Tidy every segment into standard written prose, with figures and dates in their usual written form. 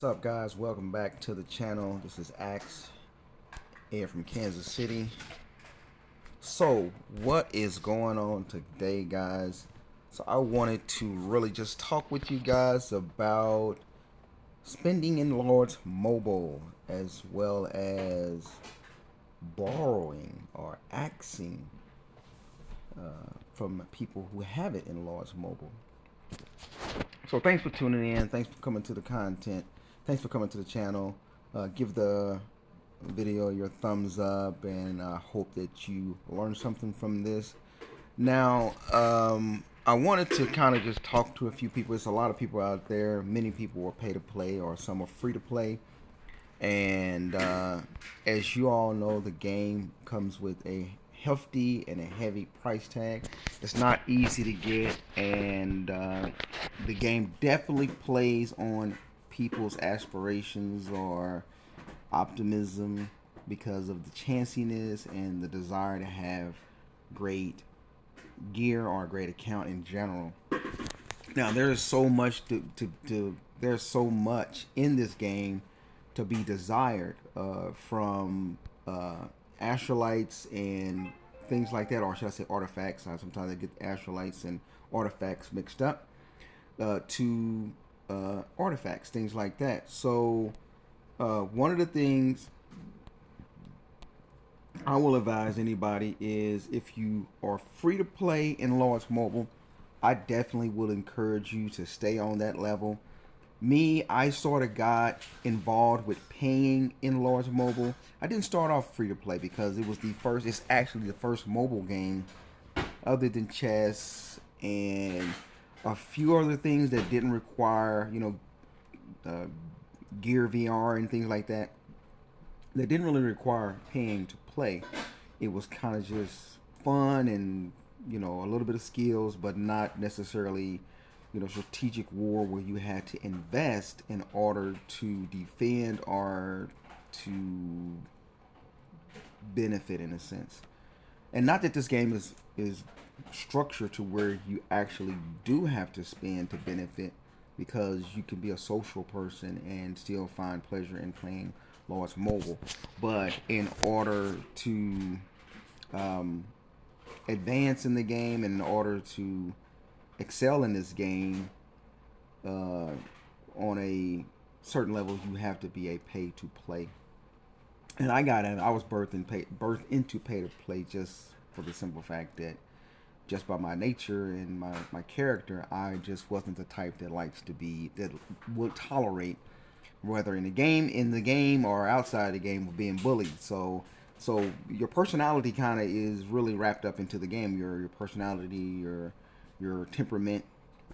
What's up, guys? Welcome back to the channel. This is Axe here from Kansas City. So what is going on today, guys? So I wanted to really just talk with you guys about spending in Lord's Mobile, as well as borrowing or axing from people who have it in Lord's Mobile. So thanks for tuning in. Thanks for coming to the content. Thanks for coming to the channel. Give the video your thumbs up, and I hope that you learned something from this. Now, I wanted to kind of just talk to a few people. There's a lot of people out there. Many people are pay to play, or some are free to play. And as you all know, the game comes with a hefty and a heavy price tag. It's not easy to get, and the game definitely plays on people's aspirations or optimism because of the chanciness and the desire to have great gear or a great account in general. Now there's so much there's so much in this game to be desired from astrolites and things like that, or should I say artifacts? Sometimes I get astrolites and artifacts mixed up to artifacts, things like that. So one of the things I will advise anybody is, if you are free to play in Lords Mobile, I definitely will encourage you to stay on that level. Me, I sort of got involved with paying in Lords Mobile. I didn't start off free to play because it was it's actually the first mobile game other than chess and a few other things that didn't require, Gear VR and things like that. That didn't really require paying to play. It was kind of just fun and, a little bit of skills, but not necessarily, strategic war where you had to invest in order to defend or to benefit in a sense. And not that this game is structured to where you actually do have to spend to benefit, because you can be a social person and still find pleasure in playing Lords Mobile. But in order to advance in the game, and in order to excel in this game on a certain level, you have to be a pay to play. And I was birthed into pay to play, just for the simple fact that, just by my nature and my character, I just wasn't the type that would tolerate, whether in the game or outside the game, of being bullied. So your personality kind of is really wrapped up into the game. Your personality, your temperament,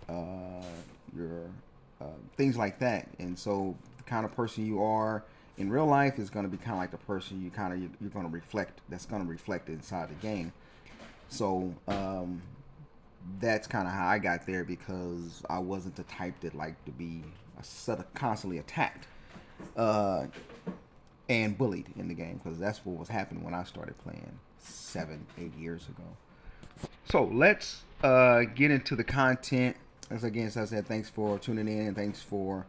your things like that. And so the kind of person you are in real life is going to be kind of like the person you're going to reflect. That's going to reflect inside the game. So that's kind of how I got there, because I wasn't the type that liked to be constantly attacked and bullied in the game, because that's what was happening when I started playing 7-8 years ago. So let's get into the content. As I said, thanks for tuning in, and thanks for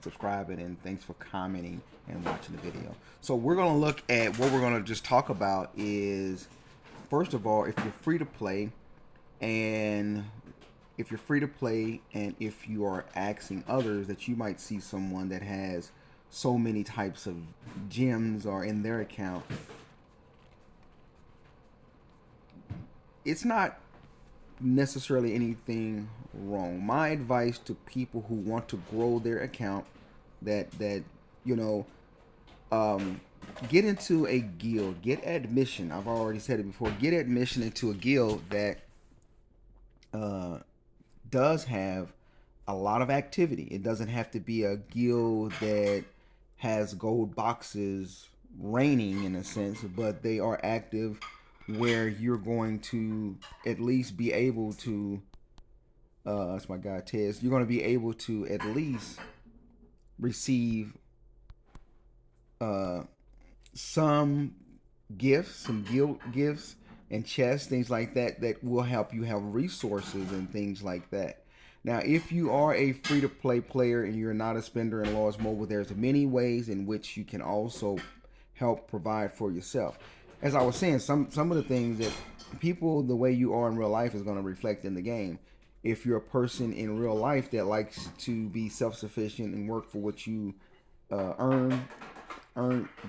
subscribing, and thanks for commenting and watching the video. So we're going to look at what we're going to just talk about is, first of all, if you're free to play, and if you are asking others, that you might see someone that has so many types of gems or in their account. It's not necessarily anything wrong. My advice to people who want to grow their account, that you know get into a guild, get admission. I've already said it before. Get admission into a guild that does have a lot of activity. It doesn't have to be a guild that has gold boxes raining in a sense, but they are active where you're going to at least be able to that's my guy Tez, you're going to be able to at least receive uh some gifts, some guild gifts and chests, things like that, that will help you have resources and things like that. Now, if you are a free-to-play player and you're not a spender in Lords Mobile, there's many ways in which you can also help provide for yourself. As I was saying, some of the things that people, the way you are in real life is going to reflect in the game. If you're a person in real life that likes to be self-sufficient and work for what you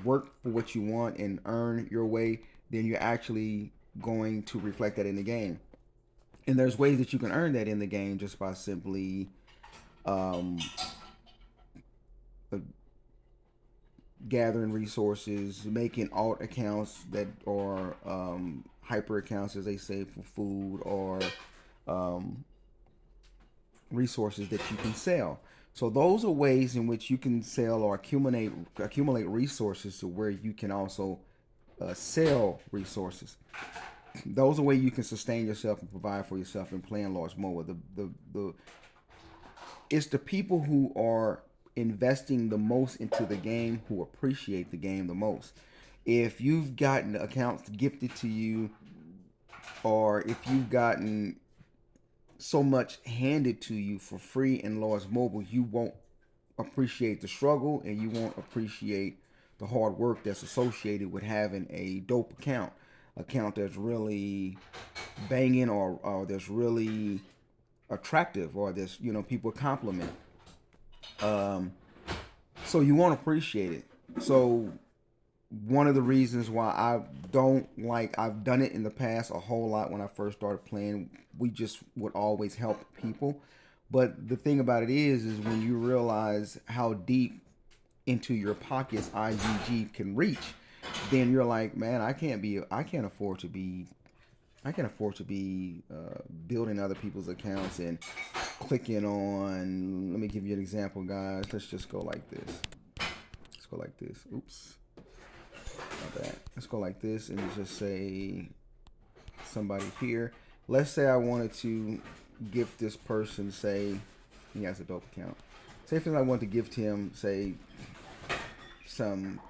work for what you want and earn your way, then you're actually going to reflect that in the game. And there's ways that you can earn that in the game just by simply um, uh, gathering resources, making alt accounts that are hyper accounts, as they say, for food, or um, resources that you can sell. So those are ways in which you can sell or accumulate resources to where you can also sell resources. Those are ways you can sustain yourself and provide for yourself in playing large mobile. The It's the people who are investing the most into the game who appreciate the game the most. If you've gotten accounts gifted to you, or if you've gotten so much handed to you for free in Lords Mobile, you won't appreciate the struggle and you won't appreciate the hard work that's associated with having a dope account that's really banging, or that's really attractive, or that's, people compliment. So you won't appreciate it. So one of the reasons why I've done it in the past a whole lot when I first started playing, we just would always help people. But the thing about it is when you realize how deep into your pockets IGG can reach, then you're like, man, I can't afford to be building other people's accounts and clicking on. Let me give you an example, guys. Let's just go like this. Let's go like this. Oops. Not that. Let's go like this and just say somebody here. Let's say I wanted to gift this person, say he has a dope account. Say if I want to gift him, say, some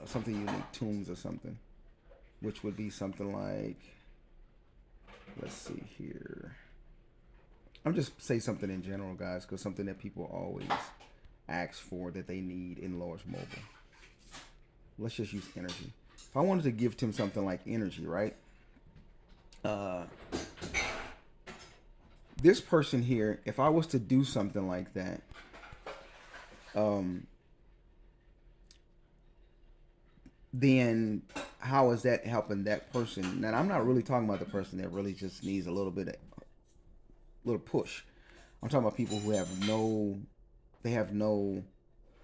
something unique, tunes or something, which would be something like, let's see here. I'm just say something in general, guys, because something that people always ask for that they need in Lords Mobile. Let's just use energy. If I wanted to gift him something like energy, right? This person here, if I was to do something like that, then how is that helping that person? Now, I'm not really talking about the person that really just needs a little push. I'm talking about people who have no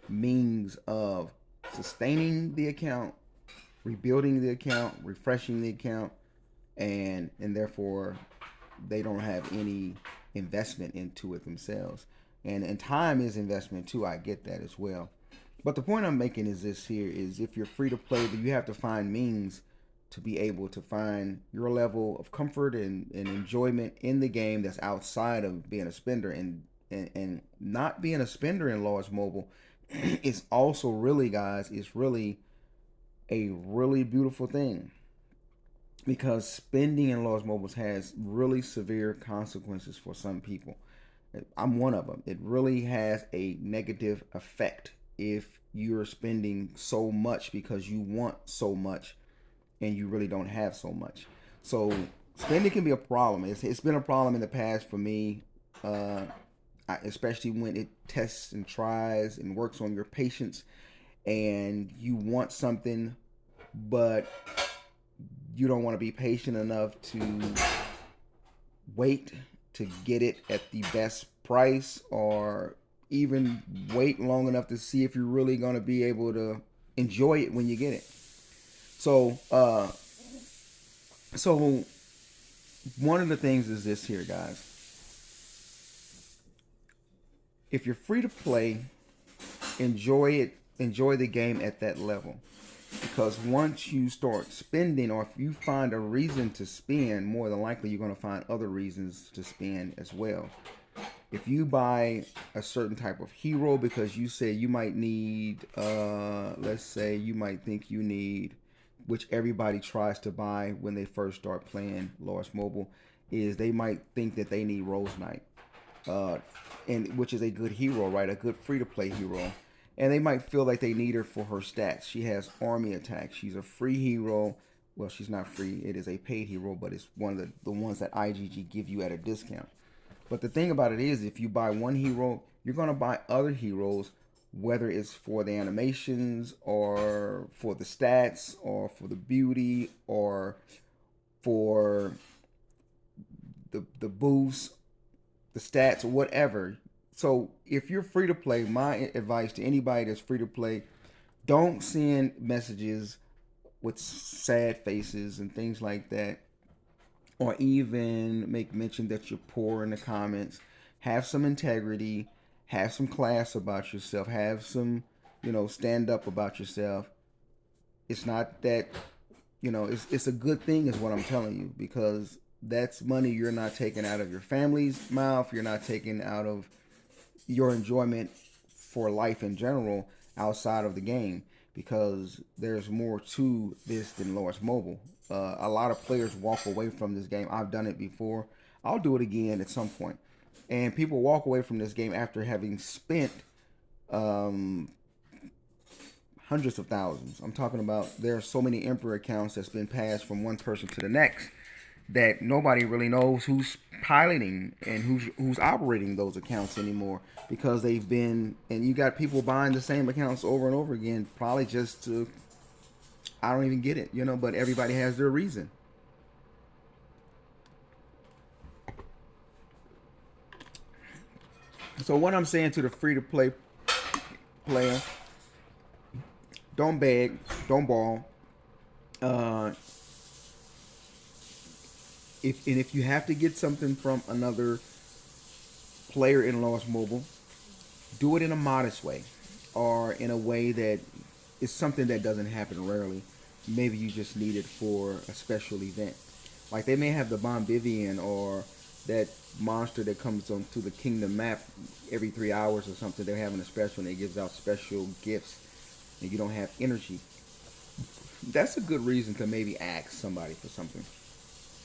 means of sustaining the account, rebuilding the account, refreshing the account, and therefore they don't have any investment into it themselves. And time is investment too. I get that as well. But the point I'm making is this here is if you're free to play, you have to find means to be able to find your level of comfort and enjoyment in the game that's outside of being a spender. And not being a spender in Lords Mobile is also really, guys, is really a really beautiful thing. Because spending in Lords Mobile has really severe consequences for some people. I'm one of them. It really has a negative effect if you're spending so much because you want so much and you really don't have so much. So spending can be a problem. It's been a problem in the past for me, especially when it tests and tries and works on your patience and you want something, but you don't want to be patient enough to wait to get it at the best price, or even wait long enough to see if you're really going to be able to enjoy it when you get it. So one of the things is this here, guys. If you're free to play, enjoy the game at that level. Because once you start spending, or if you find a reason to spend, more than likely you're going to find other reasons to spend as well. If you buy a certain type of hero because you say you might need, let's say you might think you need, which everybody tries to buy when they first start playing Lords Mobile, is they might think that they need Rose Knight, uh, and which is a good hero, right? A good free to play hero, and they might feel like they need her for her stats. She has army attack. She's a free hero. Well, she's not free. It is a paid hero, but it's one of the ones that IGG give you at a discount. But the thing about it is, if you buy one hero, you're gonna buy other heroes, whether it's for the animations or for the stats or for the beauty or for the boosts, the stats, or whatever. So if you're free to play, my advice to anybody that's free to play, don't send messages with sad faces and things like that, or even make mention that you're poor in the comments. Have some integrity, have some class about yourself, have some, stand up about yourself. It's not that, it's a good thing, is what I'm telling you, because that's money you're not taking out of your family's mouth. You're not taking out of your enjoyment for life in general outside of the game, because there's more to this than Lawrence Mobile. A lot of players walk away from this game. I've done it before. I'll do it again at some point. And people walk away from this game after having spent um, hundreds of thousands. I'm talking about, there are so many Emperor accounts that's been passed from one person to the next that nobody really knows who's piloting and who's operating those accounts anymore, because they've been, and you got people buying the same accounts over and over again, probably just to, I don't even get it, but everybody has their reason. So what I'm saying to the free to play player, don't beg, don't ball. Uh, if you have to get something from another player in Lost Mobile, do it in a modest way, or in a way that is something that doesn't happen rarely. Maybe you just need it for a special event. Like they may have the Bombivian or that monster that comes onto the Kingdom map every 3 hours or something. They're having a special and it gives out special gifts, and you don't have energy. That's a good reason to maybe ask somebody for something.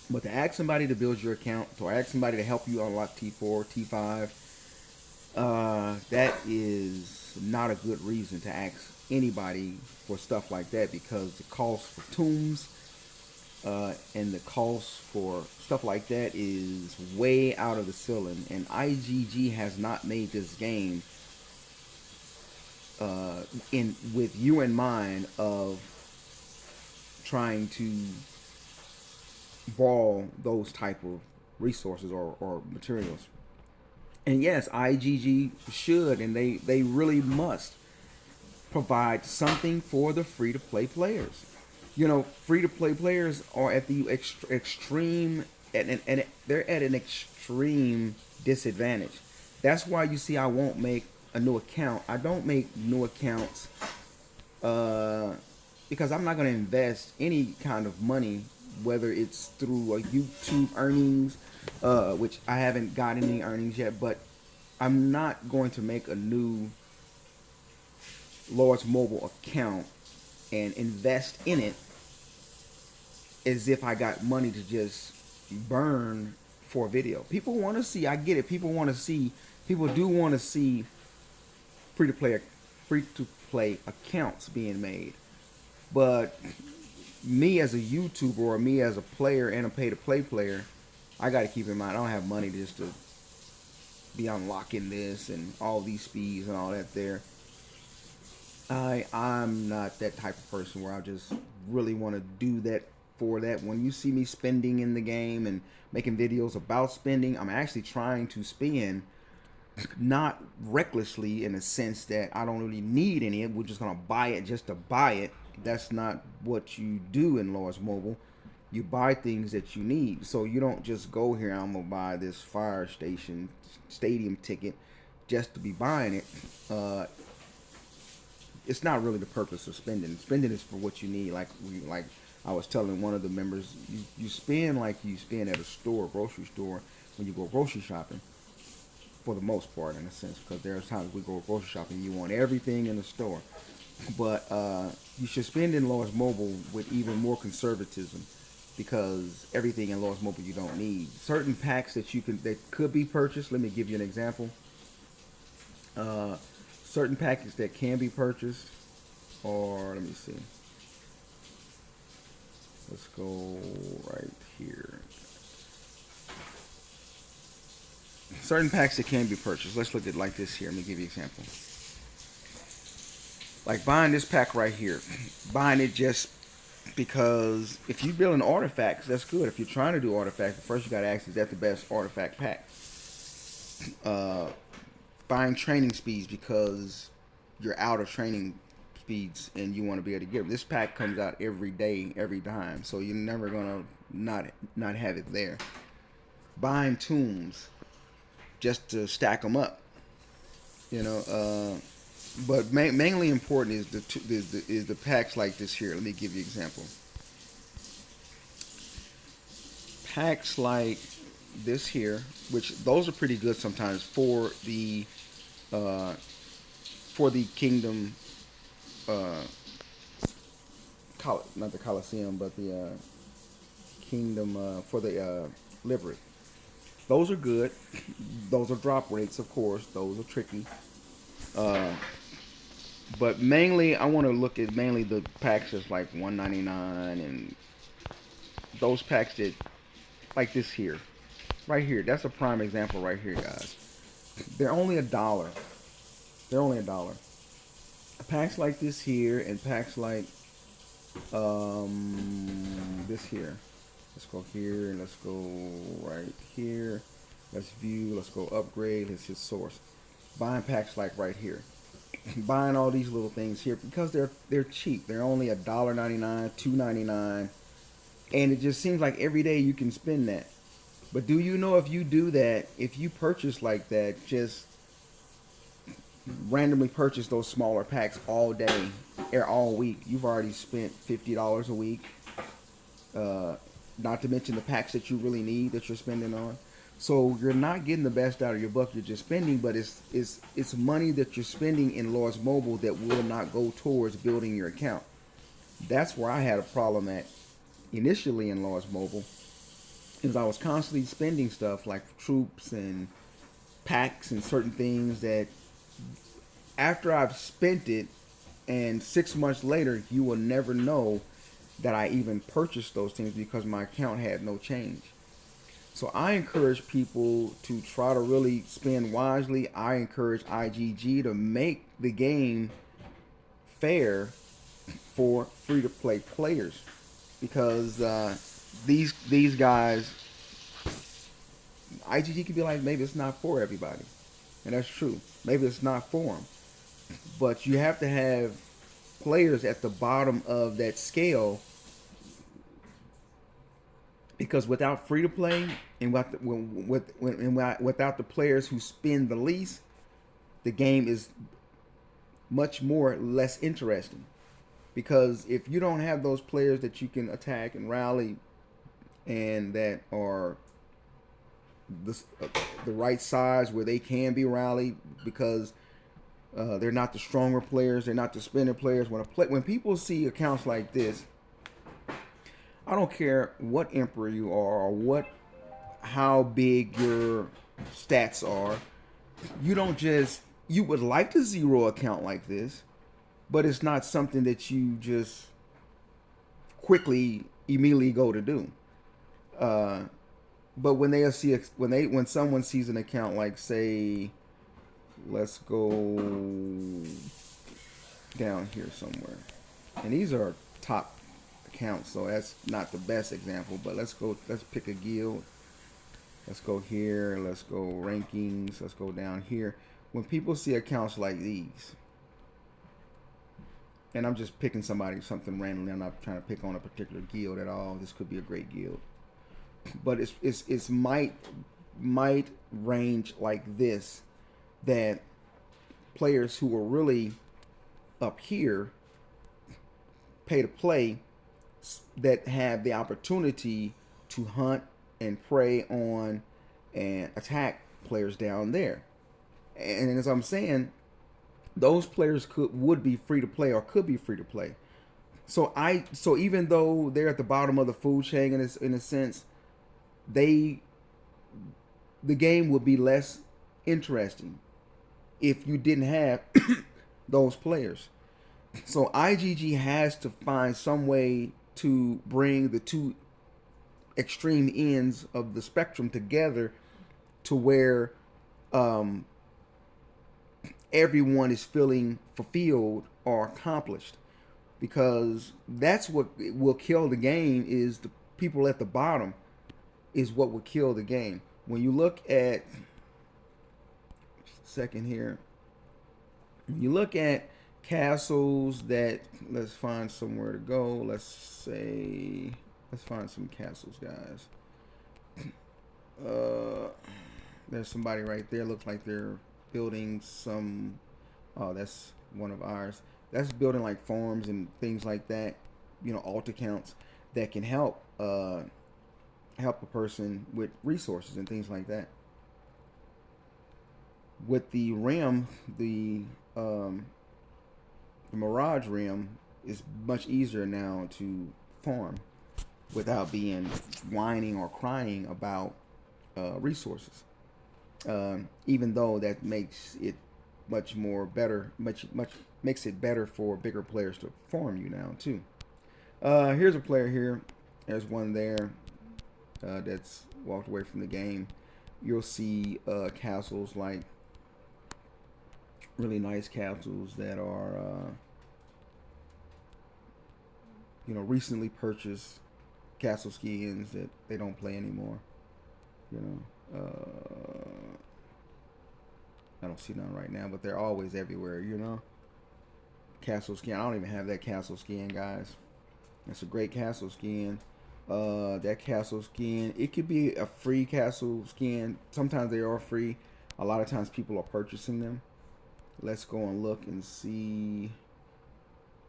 But to ask somebody to build your account, or ask somebody to help you unlock T4, T5, that is not a good reason to ask anybody for stuff like that, because the cost for tombs and the cost for stuff like that is way out of the ceiling. And IGG has not made this game in with you in mind of trying to ball those type of resources or materials. And yes, IGG should, and they really must provide something for the free to play players. Free to play players are at the extreme, and they're at an extreme disadvantage. That's why you see I won't make a new account. I don't make new accounts because I'm not going to invest any kind of money, whether it's through a YouTube earnings, which I haven't got any earnings yet, but I'm not going to make a new Lord's Mobile account and invest in it as if I got money to just burn for a video. People want to see, I get it, people do want to see free to play accounts being made. But me as a YouTuber, or me as a player and a pay to play player, I got to keep in mind I don't have money just to be unlocking this and all these speeds and all that there. I'm not that type of person where I just really want to do that for that. When you see me spending in the game and making videos about spending, I'm actually trying to spend, not recklessly in a sense that I don't really need any. We're just going to buy it just to buy it. That's not what you do in Lord's Mobile. You buy things that you need. So you don't just go here and I'm going to buy this fire station stadium ticket just to be buying it. It's not really the purpose of spending. Spending is for what you need. Like I was telling one of the members, you spend like you spend at a store, grocery store, when you go grocery shopping, for the most part, in a sense, because there's times we go grocery shopping, you want everything in the store. But you should spend in Lord's Mobile with even more conservatism. because everything in Lords Mobile you don't need. Certain packs that could be purchased. Let me give you an example. Uh, Certain packages that can be purchased, or let me see. Let's go right here. Certain packs that can be purchased. Let's look at it like this here. Let me give you an example. Like buying this pack right here. Buying it just because if you're building artifacts, that's good. If you're trying to do artifacts, first you got to ask, is that the best artifact pack? Buying training speeds because you're out of training speeds and you want to be able to get them. This pack comes out every day, every time, so you're never gonna not have it there. Buying tombs just to stack them up, you know. But mainly important is the packs like this here. Let me give you an example. Packs like this here, which those are pretty good sometimes uh, for the kingdom, not the Coliseum, but the kingdom for the livery. Those are good. Those are drop rates, of course. Those are tricky. Uh, but mainly, I want to look at mainly the packs that's like $1.99 and those packs that like this here, right here. That's a prime example right here, guys. They're only $1. They're only $1. Packs like this here and packs like this here. Let's go here and let's go right here. Let's view. Let's go upgrade. Let's hit source. Buying packs like right here. Buying all these little things here because they're cheap. They're only $1.99, $2.99, and it just seems like every day you can spend that. But do you know if you do that, if you purchase like that, just randomly purchase those smaller packs all day or all week, you've already spent $50 a week. Not to mention the packs that you really need that you're spending on. So you're not getting the best out of your buck. You're just spending, but it's money that you're spending in Lords Mobile that will not go towards building your account. That's where I had a problem at initially in Lords Mobile, is I was constantly spending stuff like troops and packs and certain things that after I've spent it and 6 months later, you will never know that I even purchased those things because my account had no change. So I encourage people to try to really spend wisely. I encourage IGG to make the game fair for free-to-play players because these guys, IGG could be like, maybe it's not for everybody, and that's true. Maybe it's not for them, but you have to have players at the bottom of that scale. Because without free to play and without the players who spend the least, the game is much less interesting. Because if you don't have those players that you can attack and rally, and that are the right size where they can be rallied, because they're not the stronger players, they're not the spinner players. When people see accounts like this, I don't care what emperor you are or how big your stats are. You would like to zero account like this, but it's not something that you just immediately go to do. But when someone sees an account like, say, let's go down here somewhere, and these are top accounts, so that's not the best example, but let's pick a guild. Let's go here, let's go rankings, let's go down here. When people see accounts like these, and I'm just picking something randomly, I'm not trying to pick on a particular guild at all, this could be a great guild, but it's might range like this, that players who are really up here pay to play, that have the opportunity to hunt and prey on and attack players down there. And as I'm saying, those players would be free to play or could be free to play. So even though they're at the bottom of the food chain in a sense, they the game would be less interesting if you didn't have those players. So IGG has to find some way to bring the two extreme ends of the spectrum together to where um, everyone is feeling fulfilled or accomplished, because that's what will kill the game. Is the people at the bottom is what will kill the game. When you look at second here, when you look at castles that, let's find somewhere to go. Let's find some castles, guys. There's somebody right there. Looks like they're building some. Oh, that's one of ours. That's building like farms and things like that. Alt accounts that can help help a person with resources and things like that. With the rim, the Mirage rim is much easier now to farm without being whining or crying about resources. Even though that makes it much more better, much makes it better for bigger players to farm you now too. Here's a player here. There's one there that's walked away from the game. You'll see castles, like really nice castles that are recently purchased castle skins that they don't play anymore. I don't see none right now, but they're always everywhere. Castle skin. I don't even have that castle skin, guys. It's a great castle skin. That castle skin, it could be a free castle skin. Sometimes they are free. A lot of times people are purchasing them. Let's go and look and see.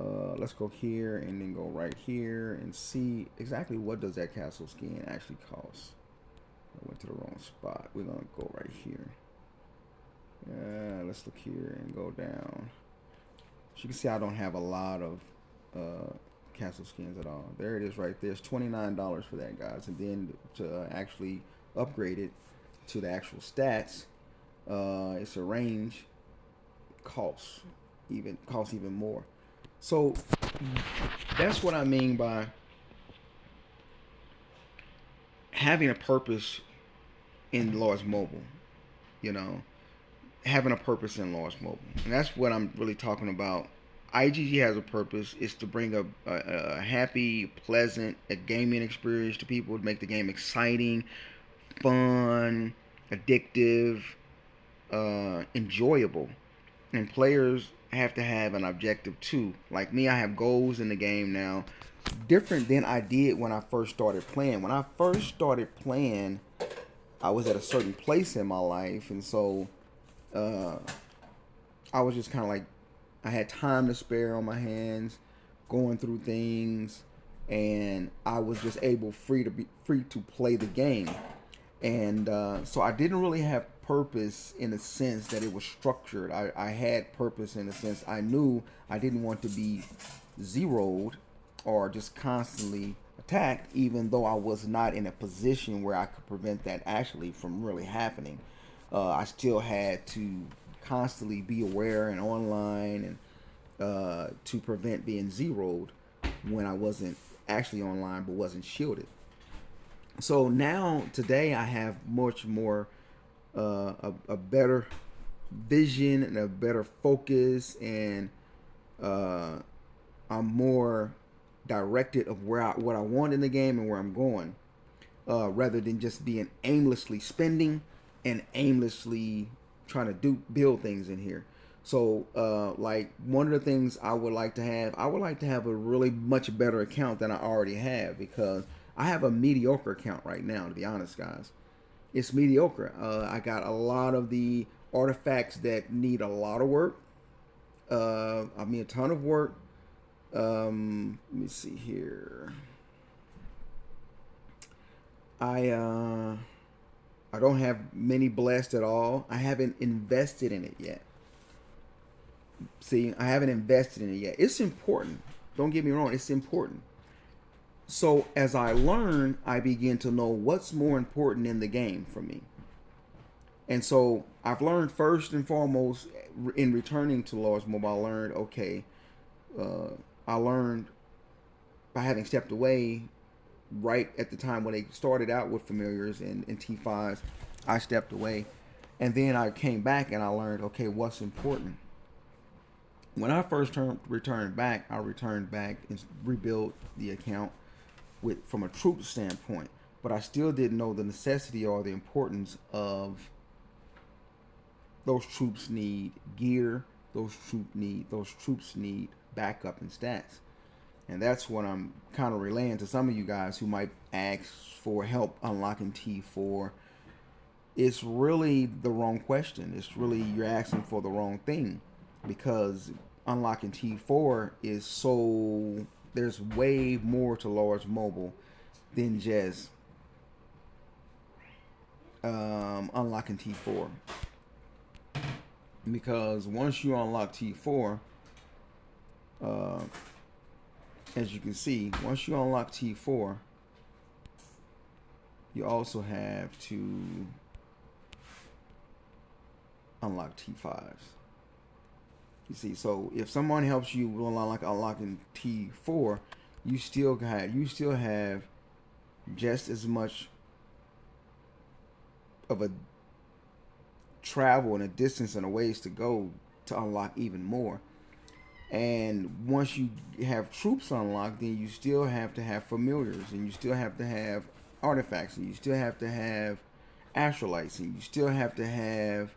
Let's go here and then go right here and see exactly what does that castle skin actually cost. I went to the wrong spot. We're gonna go right here. Let's look here and go down. As you can see, I don't have a lot of castle skins at all. There it is right there. It's $29 for that, guys. And then to actually upgrade it to the actual stats, it's a range, costs even more. So that's what I mean by having a purpose in large mobile. Having a purpose in large mobile, and that's what I'm really talking about. IGG has a purpose. It's to bring a happy, pleasant, a gaming experience to people, to make the game exciting, fun, addictive, enjoyable. And players have to have an objective too. Like me, I have goals in the game now, different than I did when I first started playing. When I first started playing, I was at a certain place in my life, and so I was just kind of like, I had time to spare on my hands, going through things, and I was just free to play the game. And so I didn't really have purpose in the sense that it was structured. I had purpose in the sense I knew I didn't want to be zeroed or just constantly attacked, even though I was not in a position where I could prevent that actually from really happening. I still had to constantly be aware and online and to prevent being zeroed when I wasn't actually online but wasn't shielded. So now today I have much more a better vision and a better focus, and I'm more directed of what I want in the game and where I'm going, rather than just being aimlessly spending and aimlessly trying to build things in here. So like one of the things I would like to have a really much better account than I already have, because I have a mediocre account right now, to be honest, guys. It's mediocre. I got a lot of the artifacts that need a lot of work. A ton of work. Let me see here. I don't have many blessed at all. I haven't invested in it yet. See, I haven't invested in it yet. It's important Don't get me wrong, it's important. So as I learn, I begin to know what's more important in the game for me. And so I've learned first and foremost in returning to Lords Mobile, I learned, okay, uh, I learned by having stepped away right at the time when they started out with familiars and T5s, I stepped away. And then I came back and I learned, okay, what's important. When I first returned back, I returned back and rebuilt the account from a troop standpoint. But I still didn't know the necessity or the importance of those troops need gear. Those troops need backup and stats. And that's what I'm kind of relaying to some of you guys who might ask for help unlocking T4. It's really the wrong question. It's really, you're asking for the wrong thing, because unlocking T4 is so, there's way more to Lords Mobile than just unlocking T4. Because once you unlock T4, as you can see, once you unlock T4, you also have to unlock T5s. You see, so if someone helps you with unlocking T4, you still have just as much of a travel and a distance and a ways to go to unlock even more. And once you have troops unlocked, then you still have to have familiars, and you still have to have artifacts, and you still have to have astrolites, and you still have to have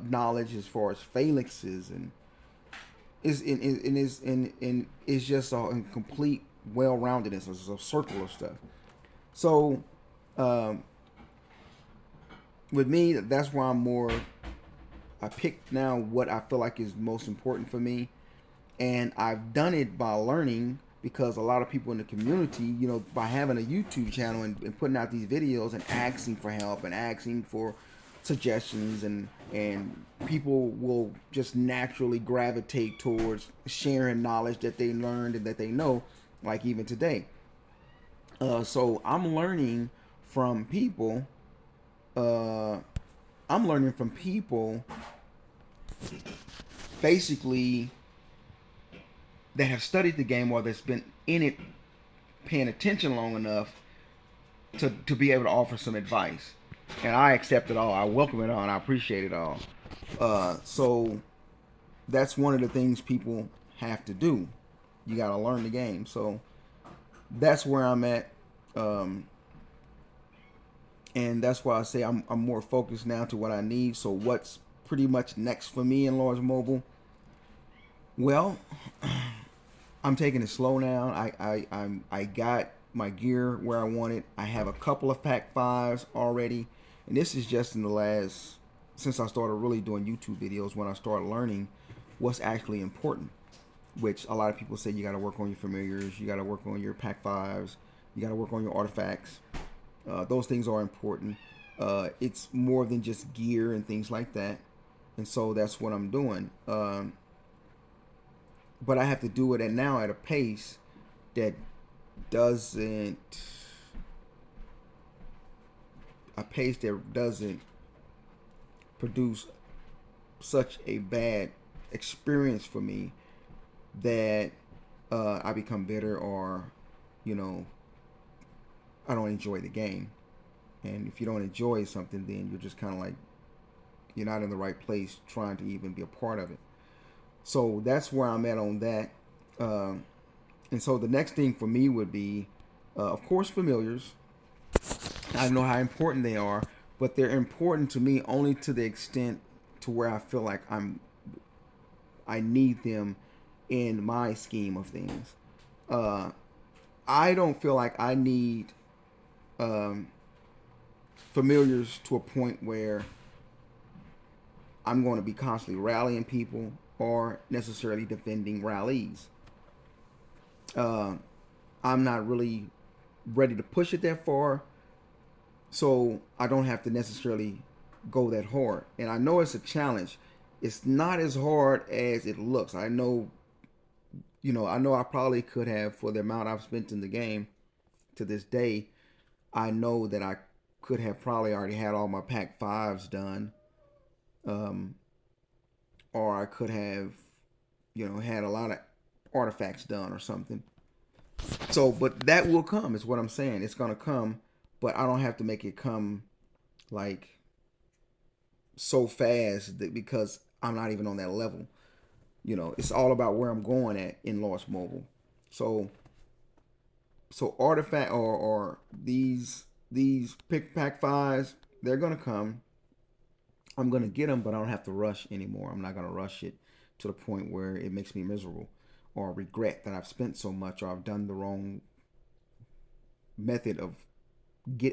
knowledge as far as phalanxes, and it's just a complete well-roundedness. It's a circle of stuff. So with me, that's why I picked now what I feel like is most important for me. And I've done it by learning, because a lot of people in the community, you know, by having a YouTube channel and putting out these videos and asking for help and asking for suggestions, and people will just naturally gravitate towards sharing knowledge that they learned and that they know, like even today. So I'm learning from people. I'm learning from people basically that have studied the game, or that's been in it paying attention long enough to be able to offer some advice. And I accept it all. I welcome it all, and I appreciate it all. So that's one of the things people have to do. You got to learn the game. So that's where I'm at. And that's why I say I'm more focused now to what I need. So what's pretty much next for me in Lords Mobile? Well, I'm taking it slow now. I got my gear where I want it. I have a couple of pack 5s already, and this is just in the last, since I started really doing YouTube videos, when I started learning what's actually important. Which a lot of people say you got to work on your familiars, you got to work on your pack 5s, you got to work on your artifacts. Those things are important. It's more than just gear and things like that. And so that's what I'm doing. But I have to do it now at a pace that doesn't produce such a bad experience for me that I become bitter, or, you know, I don't enjoy the game. And if you don't enjoy something, then you're just kind of like, you're not in the right place trying to even be a part of it. So that's where I'm at on that. And so the next thing for me would be, of course, familiars. I know how important they are, but they're important to me only to the extent to where I feel like I need them in my scheme of things. I don't feel like I need familiars to a point where I'm going to be constantly rallying people or necessarily defending rallies. I'm not really ready to push it that far, so I don't have to necessarily go that hard. And I know it's a challenge. It's not as hard as it looks. I know I know I probably could have, for the amount I've spent in the game to this day, I know that I could have probably already had all my pack fives done, um, or I could have, had a lot of artifacts done or something. So, but that will come. Is what I'm saying. It's gonna come, but I don't have to make it come like so fast because I'm not even on that level. It's all about where I'm going at in Lost Mobile. So, artifact or these pick pack fives, they're gonna come. I'm gonna get them, but I don't have to rush anymore. I'm not gonna rush it to the point where it makes me miserable or regret that I've spent so much or I've done the wrong method of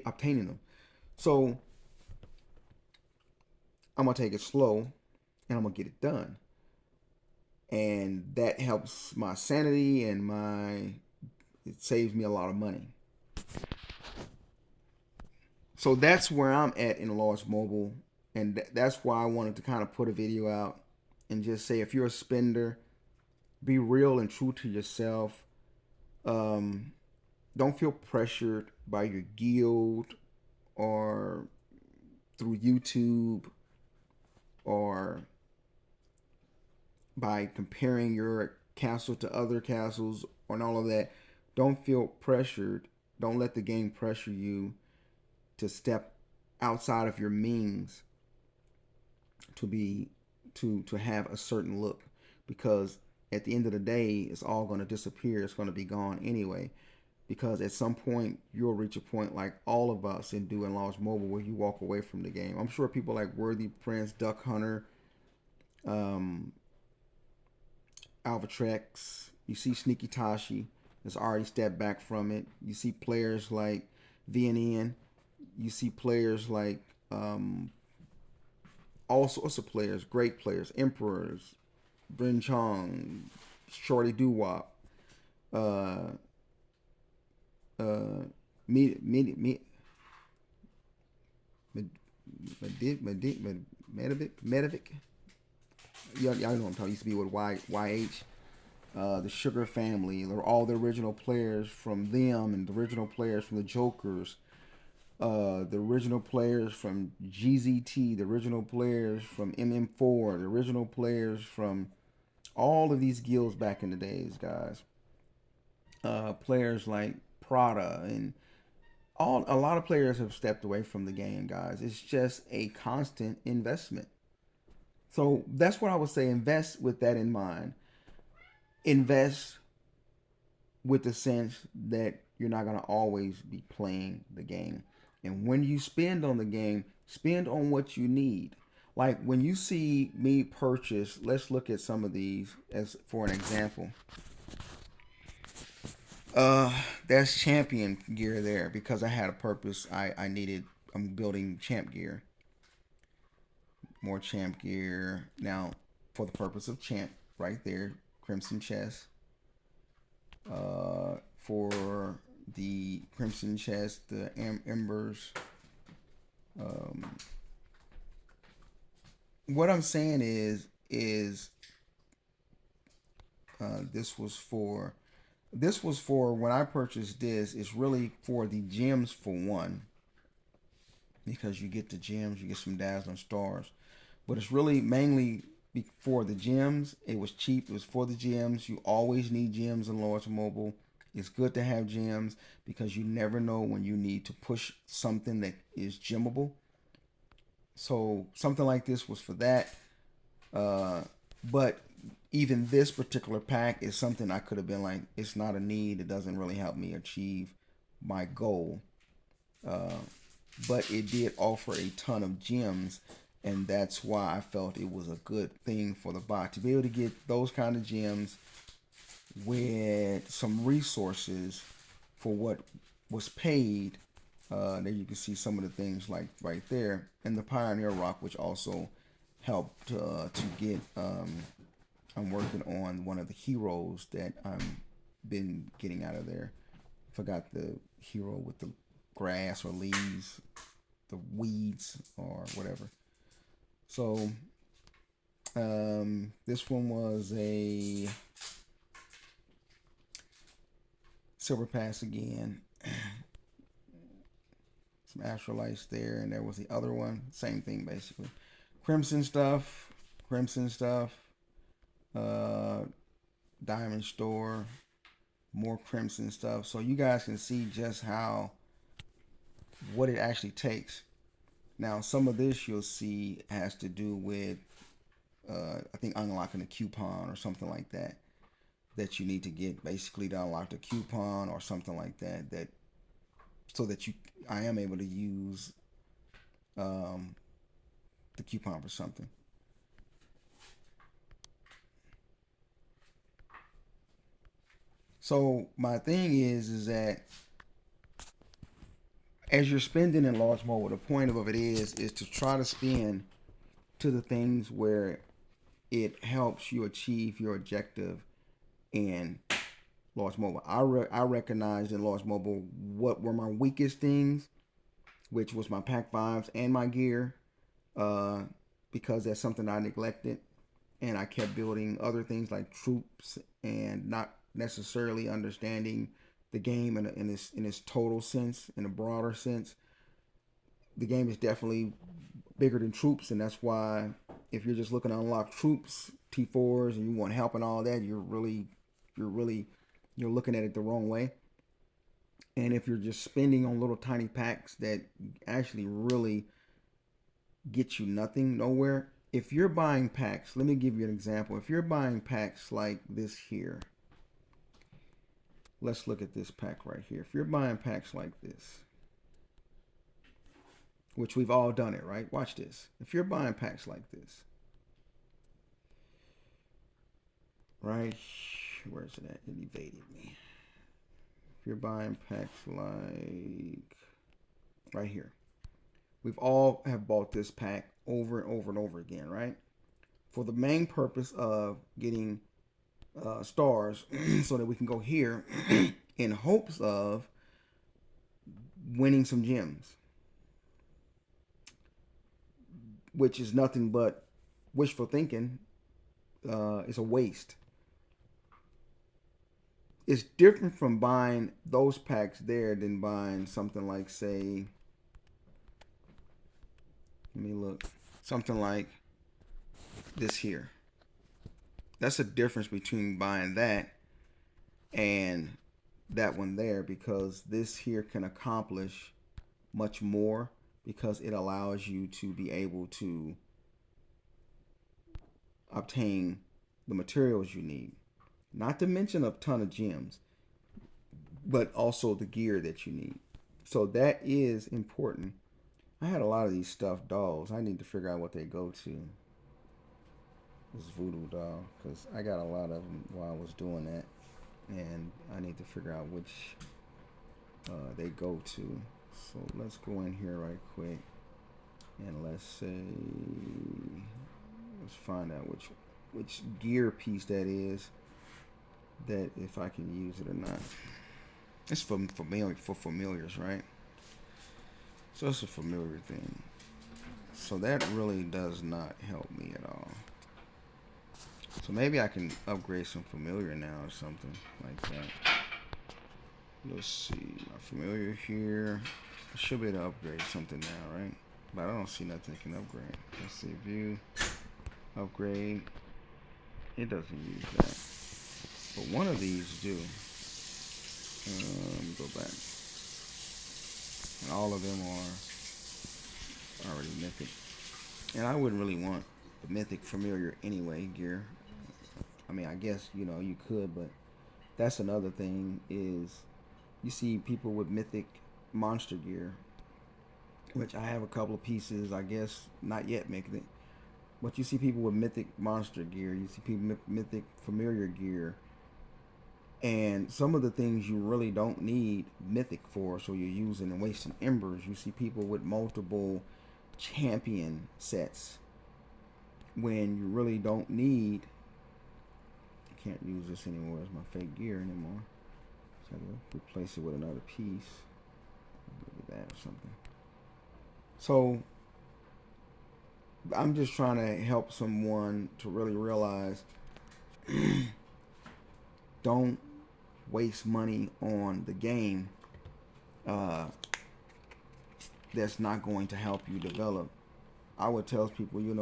obtaining them. So I'm gonna take it slow and I'm gonna get it done, and that helps my sanity and it saves me a lot of money. So that's where I'm at in Lost Mobile, and that's why I wanted to kind of put a video out and just say, if you're a spender, be real and true to yourself. Um, don't feel pressured by your guild or through YouTube or by comparing your castle to other castles and all of that. Don't feel pressured. Don't let the game pressure you to step outside of your means to be to have a certain look, because at the end of the day it's all going to disappear. It's going to be gone anyway, because at some point you'll reach a point like all of us in doing Lost Mobile where you walk away from the game. I'm sure people like Worthy Prince, Duck Hunter, um, Alvatrex, you see Sneaky Tashi has already stepped back from it. You see players like VNN. You see players like all sorts of players, great players, Emperors, Bryn Chong, Shorty Doo-Wop, uh, uh, me, Medovic. Y'all know what I'm talking. Used to be with YH. The Sugar Family. They're all the original players from them, and the original players from the Jokers. The original players from GZT. The original players from MM4. The original players from all of these guilds back in the days, guys. Players like Prada and a lot of players have stepped away from the game, guys. It's just a constant investment. So that's what I would say. Invest with that in mind. Invest with the sense that you're not going to always be playing the game. And when you spend on the game, spend on what you need. Like when you see me purchase, let's look at some of these as for an example. That's champion gear there because I had a purpose. I'm building champ gear. More champ gear. Now, for the purpose of champ, right there, Crimson Chest. For the Crimson Chest, the Embers. What I'm saying is this was for when I purchased this. It's really for the gems for one, because you get the gems, you get some dazzling stars, but it's really mainly for the gems. It was cheap. It was for the gems. You always need gems in Lost Mobile. It's good to have gems because you never know when you need to push something that is gemmable. So something like this was for that. But even this particular pack is something I could have been like, it's not a need. It doesn't really help me achieve my goal. But it did offer a ton of gems, and that's why I felt it was a good thing for the bot to be able to get those kind of gems with some resources for what was paid. There you can see some of the things like right there, and the Pioneer Rock, which also helped to get. I'm working on one of the heroes that I'm been getting out of there. Forgot the hero with the grass or leaves, the weeds or whatever. So this one was a Silver Pass again. Some Astrolites there, and there was the other one. Same thing basically. Crimson stuff. Uh, Diamond Store. More Crimson stuff. So you guys can see just what it actually takes. Now, some of this you'll see has to do with, I think, unlocking a coupon or something like that you need to get basically to unlock the coupon or something like that, so that I am able to use the coupon for something. So my thing is that as you're spending in large mobile, the point of it is to try to spend to the things where it helps you achieve your objective in large mobile. I recognized in large mobile what were my weakest things, which was my pack 5s and my gear, because that's something I neglected, and I kept building other things like troops and not necessarily understanding the game in its total sense, in a broader sense. The game is definitely bigger than troops, and that's why if you're just looking to unlock troops, T4s, and you want help and all that, you're looking at it the wrong way. And if you're just spending on little tiny packs that actually really get you nothing, nowhere. If you're buying packs, let me give you an example. If you're buying packs like this here, let's look at this pack right here. If you're buying packs like this, which we've all done it, right? Watch this. If you're buying packs like this, right? Where's it at? It evaded me. If you're buying packs like right here, we've all have bought this pack over and over and over again, right? For the main purpose of getting stars so that we can go here in hopes of winning some gems, which is nothing but wishful thinking. It's a waste. It's different from buying those packs there than buying something like, say, let me look, something like this here. That's the difference between buying that and that one there, because this here can accomplish much more because it allows you to be able to obtain the materials you need. Not to mention a ton of gems, but also the gear that you need. So that is important. I had a lot of these stuffed dolls. I need to figure out what they go to. This voodoo doll, because I got a lot of them while I was doing that, and I need to figure out which they go to. So let's go in here right quick, and let's find out which gear piece that is, that if I can use it or not. It's for familiars, right? So it's a familiar thing. So that really does not help me at all. So maybe I can upgrade some familiar now or something like that. Let's see, my familiar here. I should be able to upgrade something now, right? But I don't see nothing I can upgrade. Let's see, view, upgrade. It doesn't use that. But one of these do. Let me go back. And all of them are already mythic. And I wouldn't really want the mythic familiar anyway, gear. I mean, I guess, you could, but that's another thing is you see people with mythic monster gear, which I have a couple of pieces, I guess, not yet making it. But you see people with mythic monster gear, you see people with mythic familiar gear, and some of the things you really don't need mythic for, so you're using and wasting embers. You see people with multiple champion sets when you really don't need. I can't use this anymore as my fake gear anymore, so I have to replace it with another piece, maybe that or something. So I'm just trying to help someone to really realize don't waste money on the game that's not going to help you develop. I would tell people, you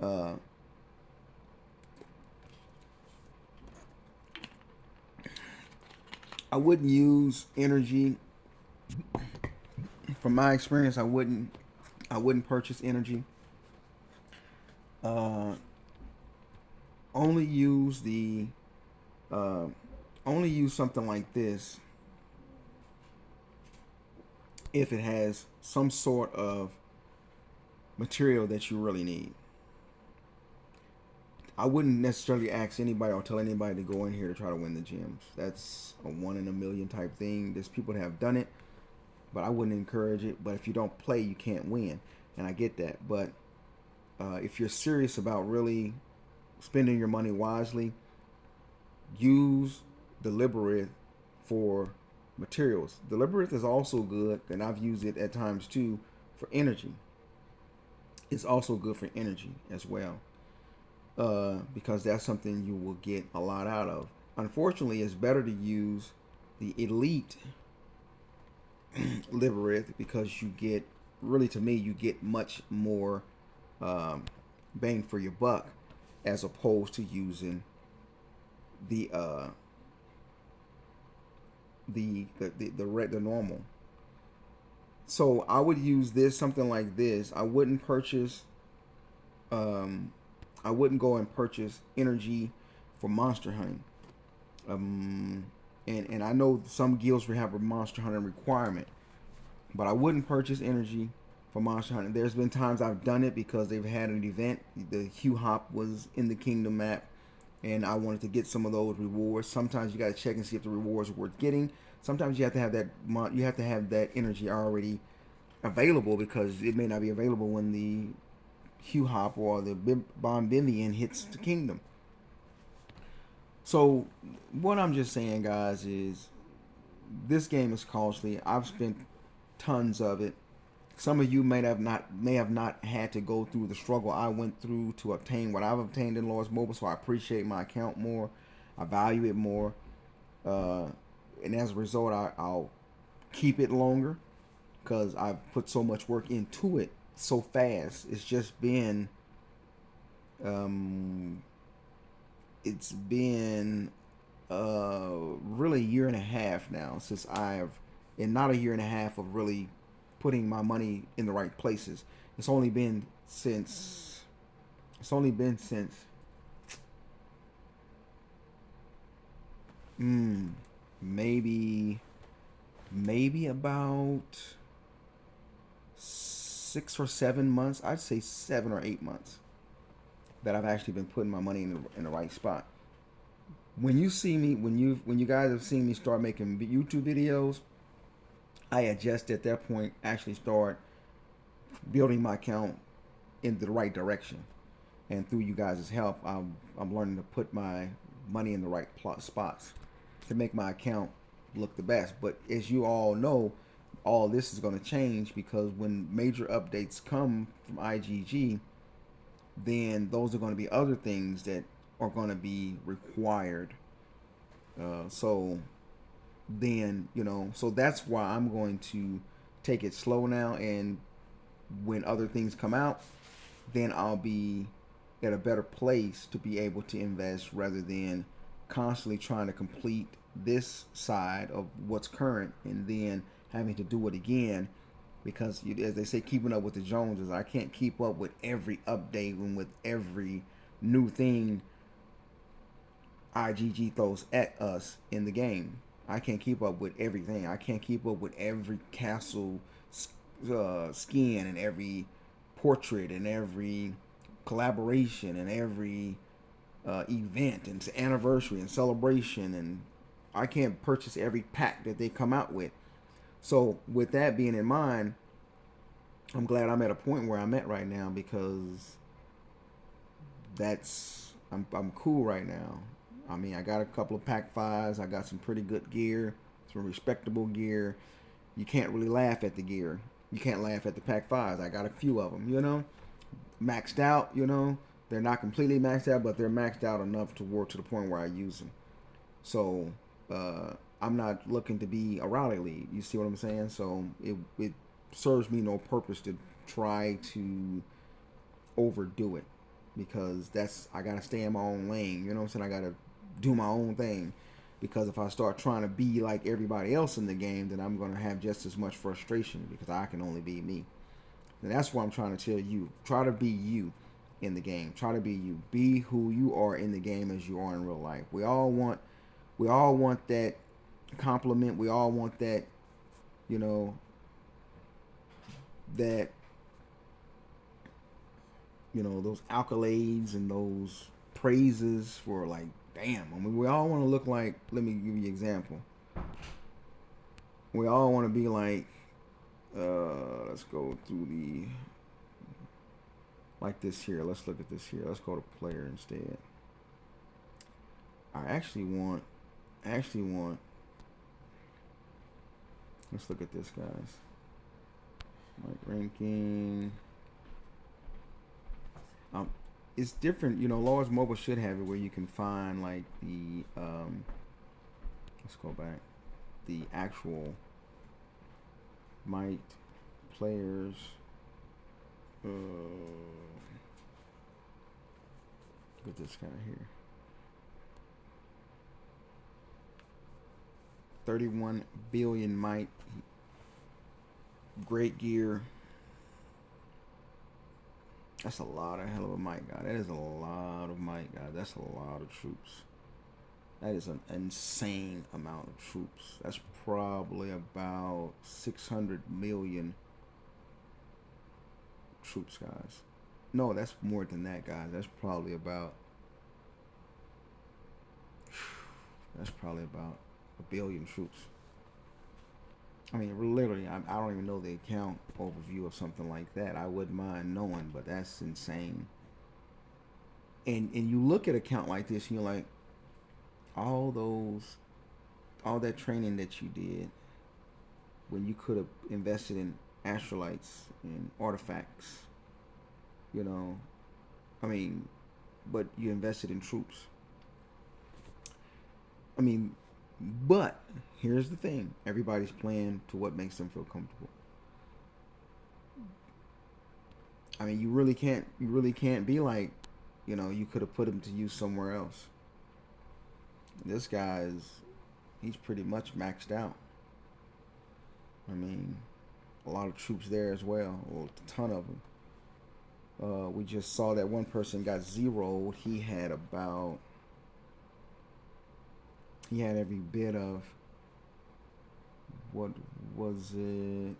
know, I wouldn't use energy. From my experience, I wouldn't purchase energy. Uh, only use the only use something like this if it has some sort of material that you really need. I wouldn't necessarily ask anybody or tell anybody to go in here to try to win the gems. That's a 1 in a million type thing. There's people that have done it, but I wouldn't encourage it. But if you don't play, you can't win, and I get that. But if you're serious about really spending your money wisely, use the Deliberate for materials. The Deliberate is also good, and I've used it at times too for energy. It's also good for energy as well, because that's something you will get a lot out of. Unfortunately, it's better to use the Elite Liberate because you get, really to me, you get much more bang for your buck as opposed to using the normal. So I would use this, something like this. I wouldn't purchase I wouldn't go and purchase energy for monster hunting. And I know some guilds will have a monster hunting requirement, but I wouldn't purchase energy for monster hunting. There's been times I've done it because they've had an event. The Hue Hop was in the Kingdom map, and I wanted to get some of those rewards. Sometimes you got to check and see if the rewards are worth getting. Sometimes you have to have that energy already available because it may not be available when the Hue Hop or the Bombivian hits the Kingdom. So what I'm just saying, guys, is this game is costly. I've spent tons of it. Some of you may have not had to go through the struggle I went through to obtain what I've obtained in Lords Mobile, so I appreciate my account more. I value it more. And as a result, I'll keep it longer because I've put so much work into it so fast. It's just been it's been really a year and a half now since and not a year and a half of really putting my money in the right places. It's only been since maybe about 6 or 7 months. I'd say 7 or 8 months that I've actually been putting my money in the right spot. When you see me, when you guys have seen me start making YouTube videos, I adjust at that point, actually start building my account in the right direction. And through you guys' help, I'm learning to put my money in the right spots to make my account look the best. But as you all know, all this is going to change because when major updates come from IGG, then those are going to be other things that are going to be required. So that's why I'm going to take it slow now, and when other things come out, then I'll be at a better place to be able to invest rather than constantly trying to complete this side of what's current and then having to do it again because, as they say, keeping up with the Joneses. I can't keep up with every update and with every new thing IGG throws at us in the game. I can't keep up with everything. I can't keep up with every castle skin and every portrait and every collaboration and every event and anniversary and celebration, and I can't purchase every pack that they come out with. So with that being in mind, I'm glad I'm at a point where I'm at right now because I'm cool right now. I mean, I got a couple of pack 5s. I got some pretty good gear, some respectable gear. You can't really laugh at the gear. You can't laugh at the pack 5s. I got a few of them, maxed out, They're not completely maxed out, but they're maxed out enough to work to the point where I use them. So I'm not looking to be a rally lead. You see what I'm saying? So it serves me no purpose to try to overdo it, because I gotta stay in my own lane. You know what I'm saying? I gotta do my own thing, because if I start trying to be like everybody else in the game, then I'm gonna have just as much frustration, because I can only be me. And that's what I'm trying to tell you. Try to be you in the game. Try to be you. Be who you are in the game as you are in real life. We all want that compliment. We all want that, you know, that those accolades and those praises for, like, damn. I mean, we all want to look like, let me give you an example. We all want to be like, let's go through the, like this here. Let's look at this here. Let's go to player instead. I actually want, let's look at this, guys. Like ranking. It's different, Lars Mobile should have it where you can find like the let's go back, the actual might players. Look at this guy here. 31 billion might, great gear. That's a lot of hell of a might, guy. That is a lot of might, guy. That's a lot of troops. That is an insane amount of troops. That's probably about 600 million troops, guys. No, that's more than that, guys. That's probably about a billion troops. I mean, literally, I don't even know the account overview of something like that. I wouldn't mind knowing, but that's insane. And you look at an account like this, and you're like, all that training that you did, when you could have invested in astrolites and artifacts, I mean, but you invested in troops. I mean, but here's the thing: everybody's playing to what makes them feel comfortable. I mean, you really can't be like, you could have put him to use somewhere else. This he's pretty much maxed out. I mean, a lot of troops there as well, a ton of them. We just saw that one person got zeroed. He had every bit of, what was it?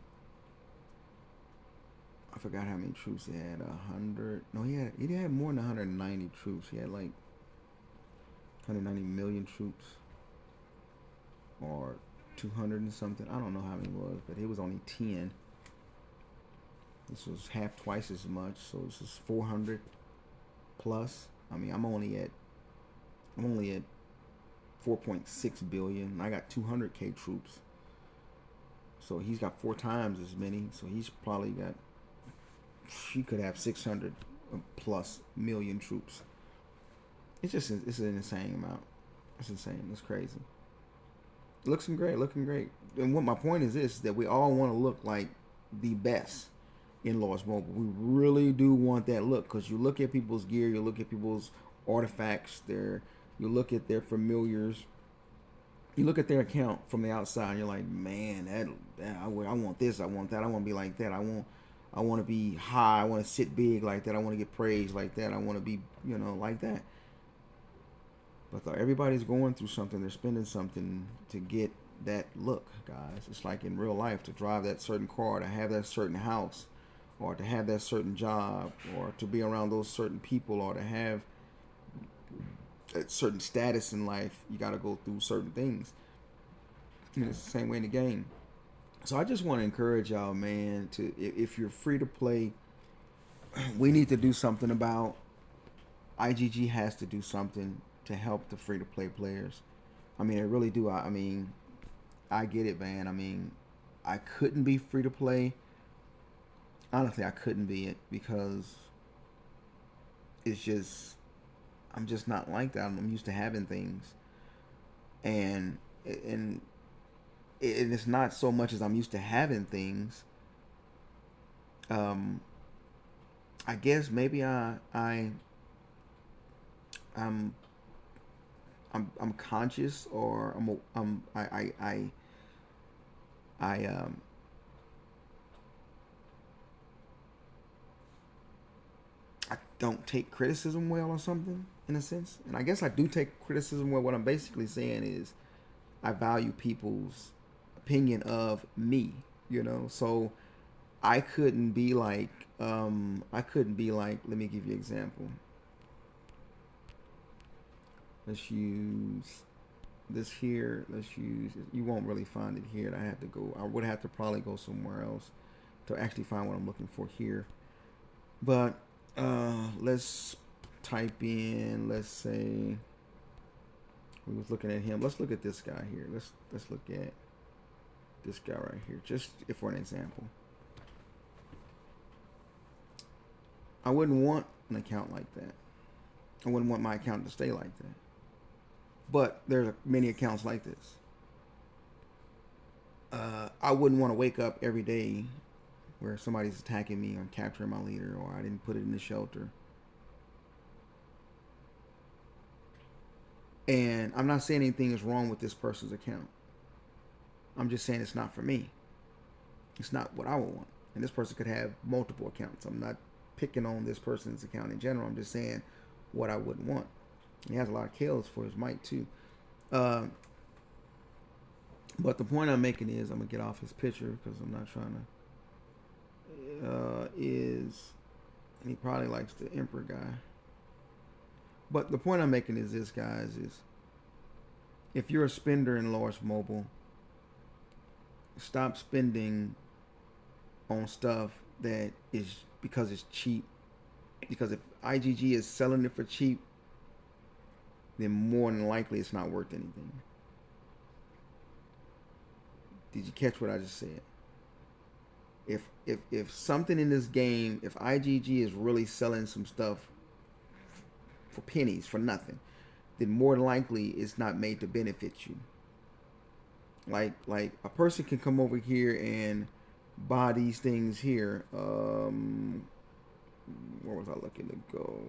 I forgot how many troops he had. 100? No, he had more than 190 troops. He had like 190 million troops, or 200 and something. I don't know how many it was, but it was only 10. This was twice as much, so this is 400 plus. I mean, I'm only at 4.6 billion. I got 200k troops, so he's got 4 times as many. So he's probably got, he could have 600 plus million troops. It's an insane amount. It's insane. It's crazy. Looking great. And what my point is this: that we all want to look like the best in Lars Mobile. We really do want that look, because you look at people's gear, you look at people's artifacts, you look at their familiars, you look at their account from the outside, and you're like, man, I want this, I want that, I want to be like that, I want to be high, I want to sit big like that, I want to get praised like that, I want to be, like that. But everybody's going through something. They're spending something to get that look, guys. It's like in real life, to drive that certain car, to have that certain house, or to have that certain job, or to be around those certain people, or to have a certain status in life. You got to go through certain things. And it's the same way in the game. So I just want to encourage y'all, man, to, if you're free to play, we need to do something about, IGG has to do something to help the free-to-play players. I mean, I really do. I mean, I get it, man. I mean, I couldn't be free-to-play. Honestly, I couldn't be it, because I'm just not like that. I'm used to having things. And and it's not so much as I'm used to having things. Um, I guess maybe I'm I'm conscious, or I I don't take criticism well or something, in a sense. And I guess I do take criticism well. What I'm basically saying is I value people's opinion of me, you know. So I couldn't be like let me give you an example. Let's use this here. Let's use, you won't really find it here. I would have to probably go somewhere else to actually find what I'm looking for here. But let's type in, let's say we was looking at him. Let's look at this guy here. Let's look at this guy right here, just for an example. I wouldn't want an account like that. I wouldn't want my account to stay like that. But there's many accounts like this. I wouldn't want to wake up every day where somebody's attacking me or capturing my leader, or I didn't put it in the shelter. And I'm not saying anything is wrong with this person's account. I'm just saying it's not for me. It's not what I would want. And this person could have multiple accounts. I'm not picking on this person's account in general. I'm just saying what I wouldn't want. He has a lot of kills for his mic too. But the point I'm making is, I'm gonna get off his picture because I'm not trying to. Is, and he probably likes the Emperor guy. But the point I'm making is this, guys, is if you're a spender in large mobile, stop spending on stuff that is because it's cheap. Because if IGG is selling it for cheap, then more than likely it's not worth anything. Did you catch what I just said? If something in this game, if IGG is really selling some stuff for pennies, for nothing, then more than likely it's not made to benefit you. Like a person can come over here and buy these things here. Where was I looking to go?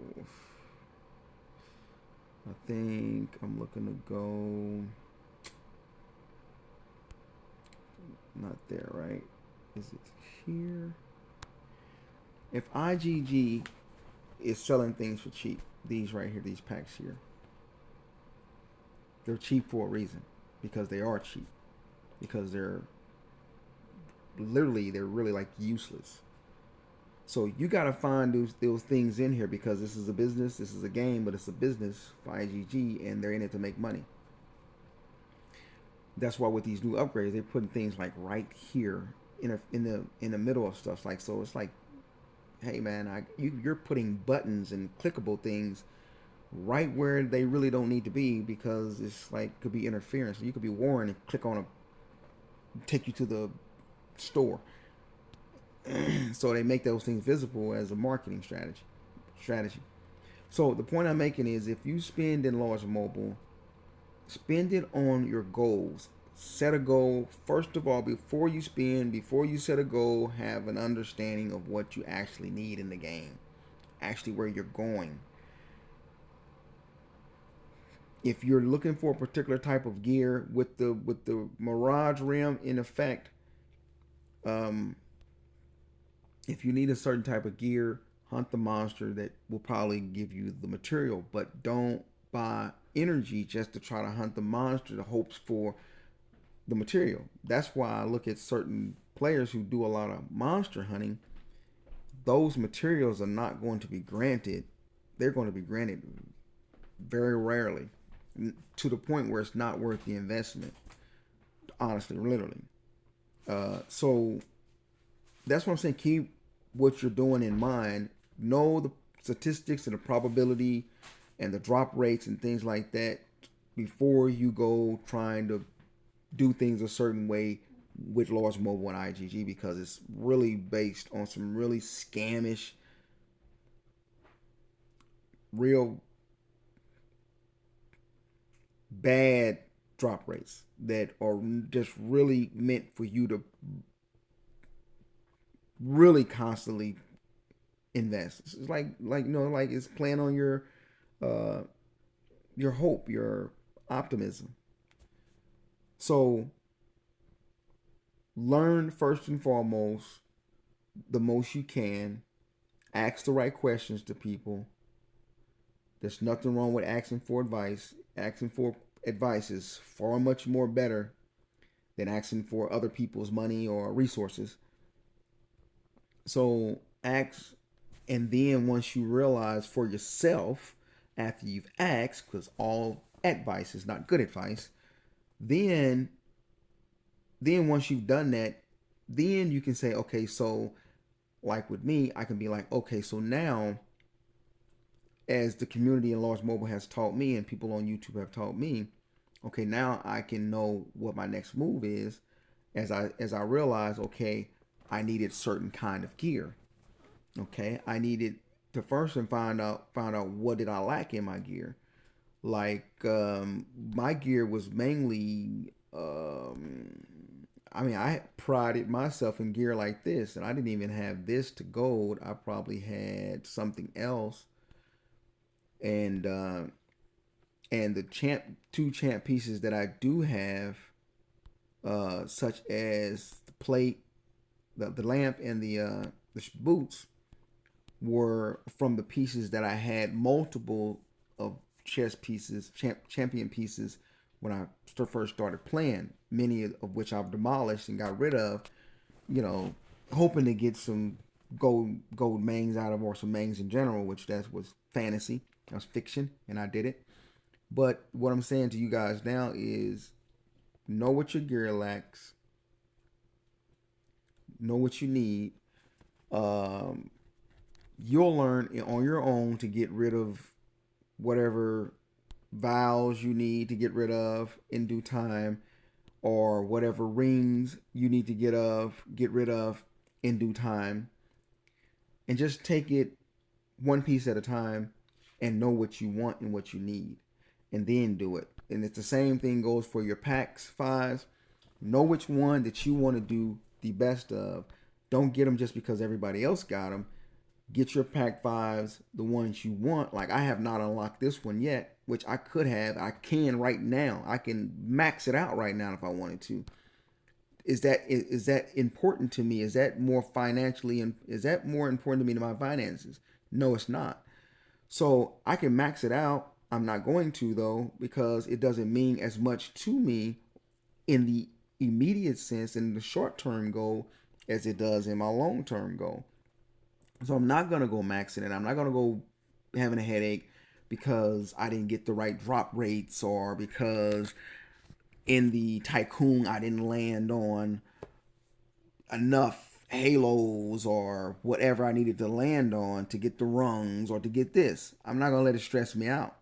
I think I'm looking to go. Not there, right? Is it here? If IGG is selling things for cheap, these right here, these packs here, they're cheap for a reason, because they are cheap, because they're really like useless. So you gotta find those things in here, because this is a business, this is a game, but it's a business for IGG, and they're in it to make money. That's why with these new upgrades, they're putting things like right here in the middle of stuff. Like, so it's like, hey man, you're putting buttons and clickable things right where they really don't need to be, because it's like, could be interference. You could be warned and click on take you to the store. So they make those things visible as a marketing strategy. So the point I'm making is, if you spend in large mobile, spend it on your goals. Set a goal. First of all, before you spend, before you set a goal, have an understanding of what you actually need in the game. Actually where you're going. If you're looking for a particular type of gear with the Mirage Rim in effect, if you need a certain type of gear, hunt the monster that will probably give you the material. But don't buy energy just to try to hunt the monster, the hopes for the material. That's why I look at certain players who do a lot of monster hunting. Those materials are not going to be granted. They're going to be granted very rarely, to the point where it's not worth the investment. Honestly, literally. So that's what I'm saying. Keep what you're doing in mind. Know the statistics and the probability and the drop rates and things like that before you go trying to do things a certain way with large mobile and IGG, because it's really based on some really scamish, real bad drop rates that are just really meant for you to really constantly invest. It's like like it's playing on uh your hope, your optimism. So learn first and foremost the most you can. Ask the right questions to people. There's nothing wrong with asking for advice. Asking for advice is far much more better than asking for other people's money or resources. So ask, and then once you realize for yourself, after you've asked, because all advice is not good advice, then once you've done that, then you can say, okay, so like with me, I can be like, okay, so now as the community in Large Mobile has taught me and people on YouTube have taught me, okay, now I can know what my next move is as I realize, okay, I needed certain kind of gear. Okay, I needed to first and find out what did I lack in my gear. Like my gear was mainly I mean, I prided myself in gear like this, and I didn't even have this to gold. I probably had something else, and uh, and the two champ pieces that I do have, such as the plate, the lamp, and the boots, were from the pieces that I had multiple of chess pieces, champion pieces when I first started playing. Many of which I've demolished and got rid of, you know, hoping to get some gold mangs out of, or some mangs in general, which that was fantasy, that was fiction, and I did it. But what I'm saying to you guys now is know what your gear lacks, know what you need. Um, you'll learn on your own to get rid of whatever vials you need to get rid of in due time, or whatever rings you need to get rid of in due time, and just take it one piece at a time and know what you want and what you need, and then do it. And it's the same thing goes for your packs fives. Know which one that you want to do the best of. Don't get them just because everybody else got them. Get your pack fives, the ones you want. Like, I have not unlocked this one yet, which I could have. I can right now. I can max it out right now if I wanted to. Is that important to me? Is that more financially, and is that more important to me than my finances? No, it's not. So I can max it out. I'm not going to, though, because it doesn't mean as much to me in the immediate sense, in the short term goal, as it does in my long term goal. So I'm not gonna go maxing it. I'm not gonna go having a headache because I didn't get the right drop rates, or because in the tycoon I didn't land on enough halos or whatever I needed to land on to get the rungs or to get this. I'm not gonna let it stress me out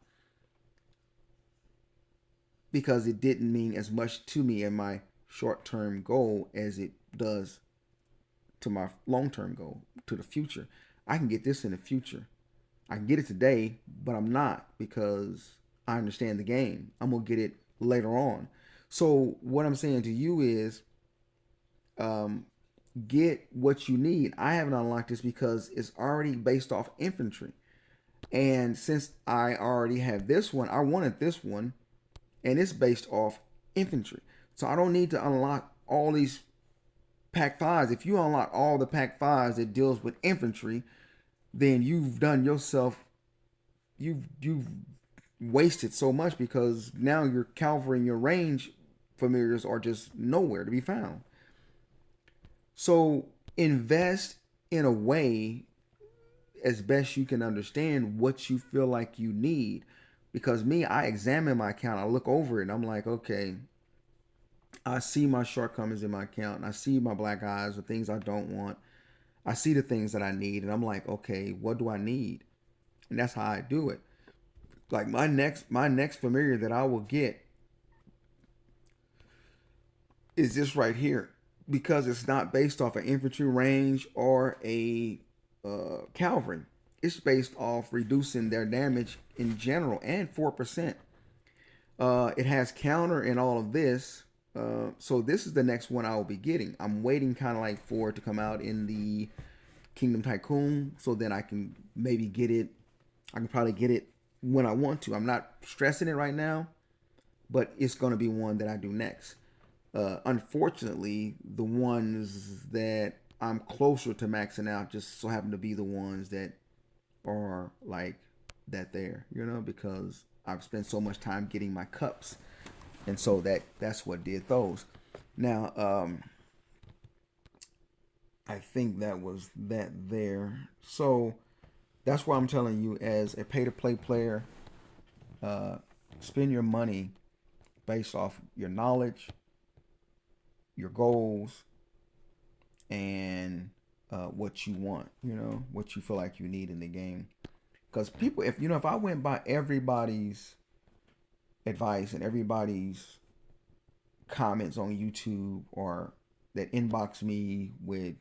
because it didn't mean as much to me in my short term goal as it does to my long term goal, to the future. I can get this in the future. I can get it today, but I'm not, because I understand the game. I'm gonna get it later on. So what I'm saying to you is, um, get what you need. I haven't unlocked this because it's already based off infantry, and since I already have this one, I wanted this one, and it's based off infantry. So I don't need to unlock all these pack fives. If you unlock all the pack fives that deals with infantry, then you've done yourself, you've wasted so much, because now your cavalry and your range familiars are just nowhere to be found. So invest in a way as best you can understand what you feel like you need. Because me, I examine my account, I look over it, and I'm like, okay, I see my shortcomings in my account, and I see my black eyes, the things I don't want. I see the things that I need, and I'm like, okay, what do I need? And that's how I do it. Like my next familiar that I will get is this right here, because it's not based off an infantry range or a cavalry. It's based off reducing their damage in general and 4%. It has counter and all of this. So this is the next one I will be getting. I'm waiting kind of like for it to come out in the Kingdom Tycoon, so then I can maybe get it. I can probably get it when I want to. I'm not stressing it right now, but it's going to be one that I do next. Unfortunately, the ones that I'm closer to maxing out just so happen to be the ones that are like that there, because I've spent so much time getting my cups, and so that's what did those. Now, I think that was that there. So that's why I'm telling you, as a pay to play player, uh, spend your money based off your knowledge, your goals, and what you want. What you feel like you need in the game. Because people, if I went by everybody's advice and everybody's comments on YouTube, or that inbox me with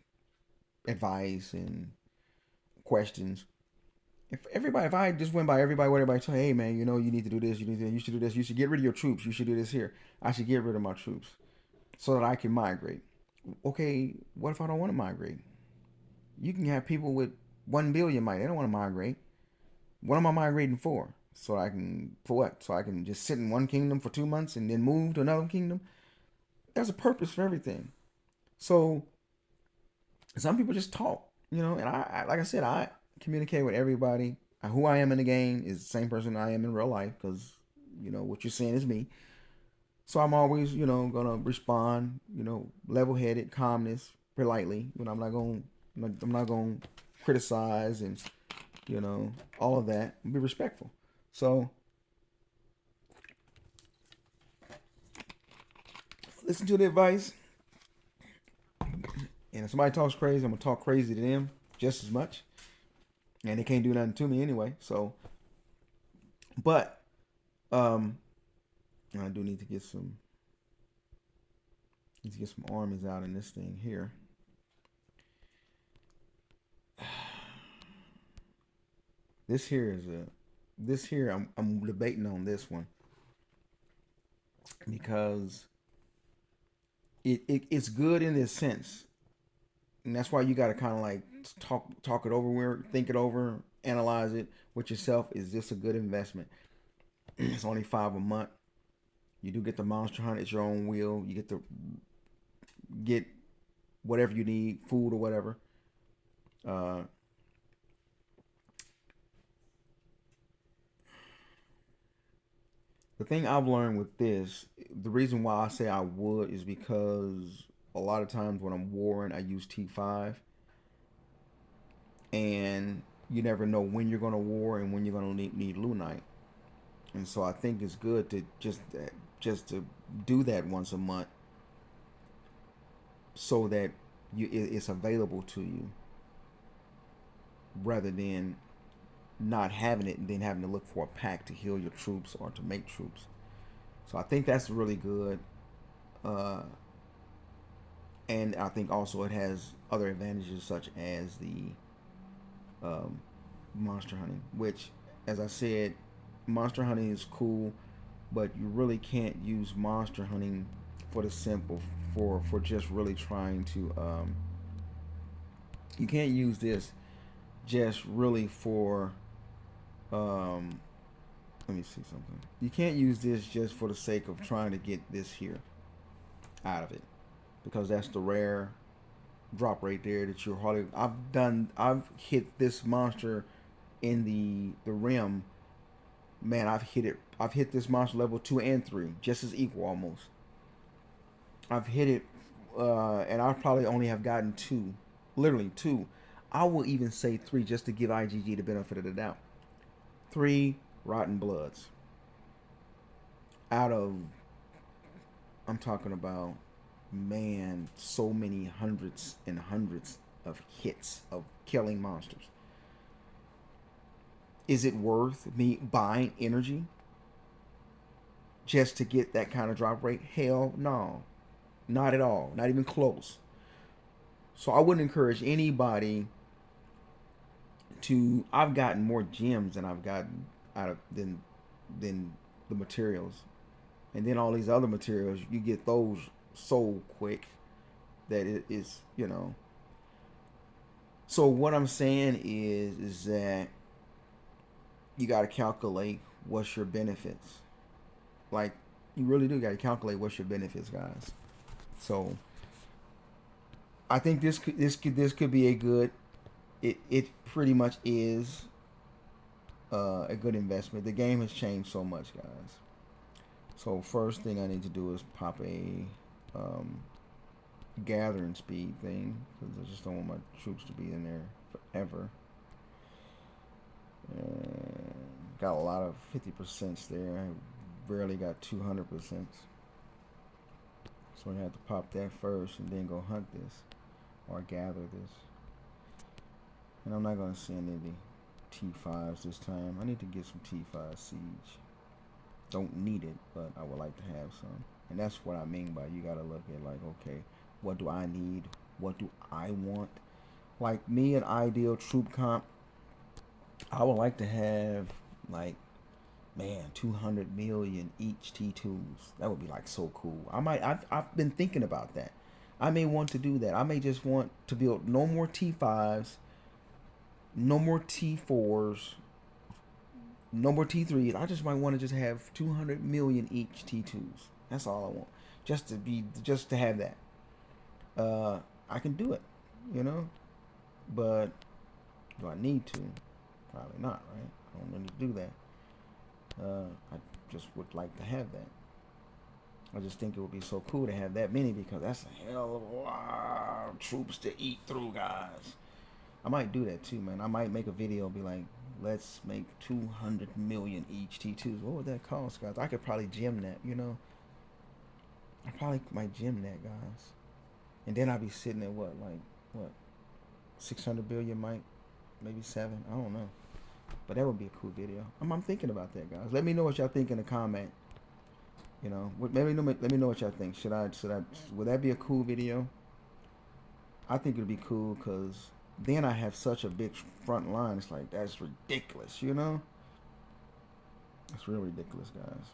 advice and questions, if I just went by everybody, what everybody told, hey man, you need to do this, you should do this, you should get rid of your troops, you should do this here. I should get rid of my troops so that I can migrate. Okay, what if I don't want to migrate? You can have people with 1 billion might, they don't want to migrate. What am I migrating for? For what? So I can just sit in one kingdom for 2 months and then move to another kingdom? There's a purpose for everything. So some people just talk, and I like I said, I communicate with everybody. Who I am in the game is the same person I am in real life, because what you're seeing is me. So I'm always, gonna respond, level-headed, calmness, politely. I'm not gonna criticize and all of that. Be respectful. So listen to the advice, and if somebody talks crazy, I'm gonna talk crazy to them just as much, and they can't do nothing to me anyway. So, but I do need to get some armies out in this thing here. This here I'm debating on this one, because it's good in this sense, and that's why you got to kind of like talk it over, think it over, analyze it with yourself. Is this a good investment? It's only $5 a month. You do get the monster hunt at your own will. You get to get whatever you need, food or whatever. The thing I've learned with this, the reason why I say I would is because a lot of times when I'm warring, I use T5, and you never know when you're going to war and when you're going to need Lunite. And so I think it's good to just to do that once a month, so that it's available to you, rather than not having it and then having to look for a pack to heal your troops or to make troops. So I think that's really good. And I think also it has other advantages, such as the monster hunting, which, as I said, monster hunting is cool, but you really can't use monster hunting for the simple, for just really trying to you can't use this just really for let me see something. You can't use this just for the sake of trying to get this here out of it, because that's the rare drop right there that you're hardly. I've hit this monster in the rim. Man, I've hit this monster level 2 and 3 just as equal almost. I've hit it, and I probably only have gotten 2, literally 2. I will even say 3 just to give IGG the benefit of the doubt. 3 Rotten Bloods out of, I'm talking about, man, so many hundreds and hundreds of hits of killing monsters. Is it worth me buying energy just to get that kind of drop rate? Hell no. Not at all. Not even close. So I wouldn't encourage anybody to. I've gotten more gems than I've gotten out of than the materials. And then all these other materials, you get those so quick that it is, So what I'm saying is that you got to calculate what's your benefits. Like, you really do got to calculate what's your benefits, guys. So I think this could be a good. It pretty much is a good investment. The game has changed so much, guys. So first thing I need to do is pop a gathering speed thing, because I just don't want my troops to be in there forever. And got a lot of 50% there. I barely got 200%. So I have to pop that first and then go hunt this or gather this. And I'm not going to send any T5s this time. I need to get some T5 siege. Don't need it, but I would like to have some. And that's what I mean by you got to look at, like, okay, what do I need? What do I want? Like me, an ideal troop comp, I would like to have, like, man, 200 million each T2s. That would be like so cool. I've been thinking about that. I may want to do that. I may just want to build no more T5s, no more T4s, no more T3s. I just might want to just have 200 million each T2s. That's all I want. Just to have that. I can do it, but do I need to? Probably not, right? I don't need to do that. I just would like to have that. I just think it would be so cool to have that many, because that's a hell of a lot of troops to eat through, guys. I might do that too, man. I might make a video, be like, let's make 200 million each T2s. What would that cost, guys? I could probably gem that, I probably might gem that, guys. And then I'd be sitting at what 600 billion, maybe 7. I don't know. But that would be a cool video. I'm thinking about that, guys. Let me know what y'all think in the comment. Let me know what y'all think. Would that be a cool video? I think it'd be cool, because then I have such a big front line. It's like, that's ridiculous, That's real ridiculous, guys.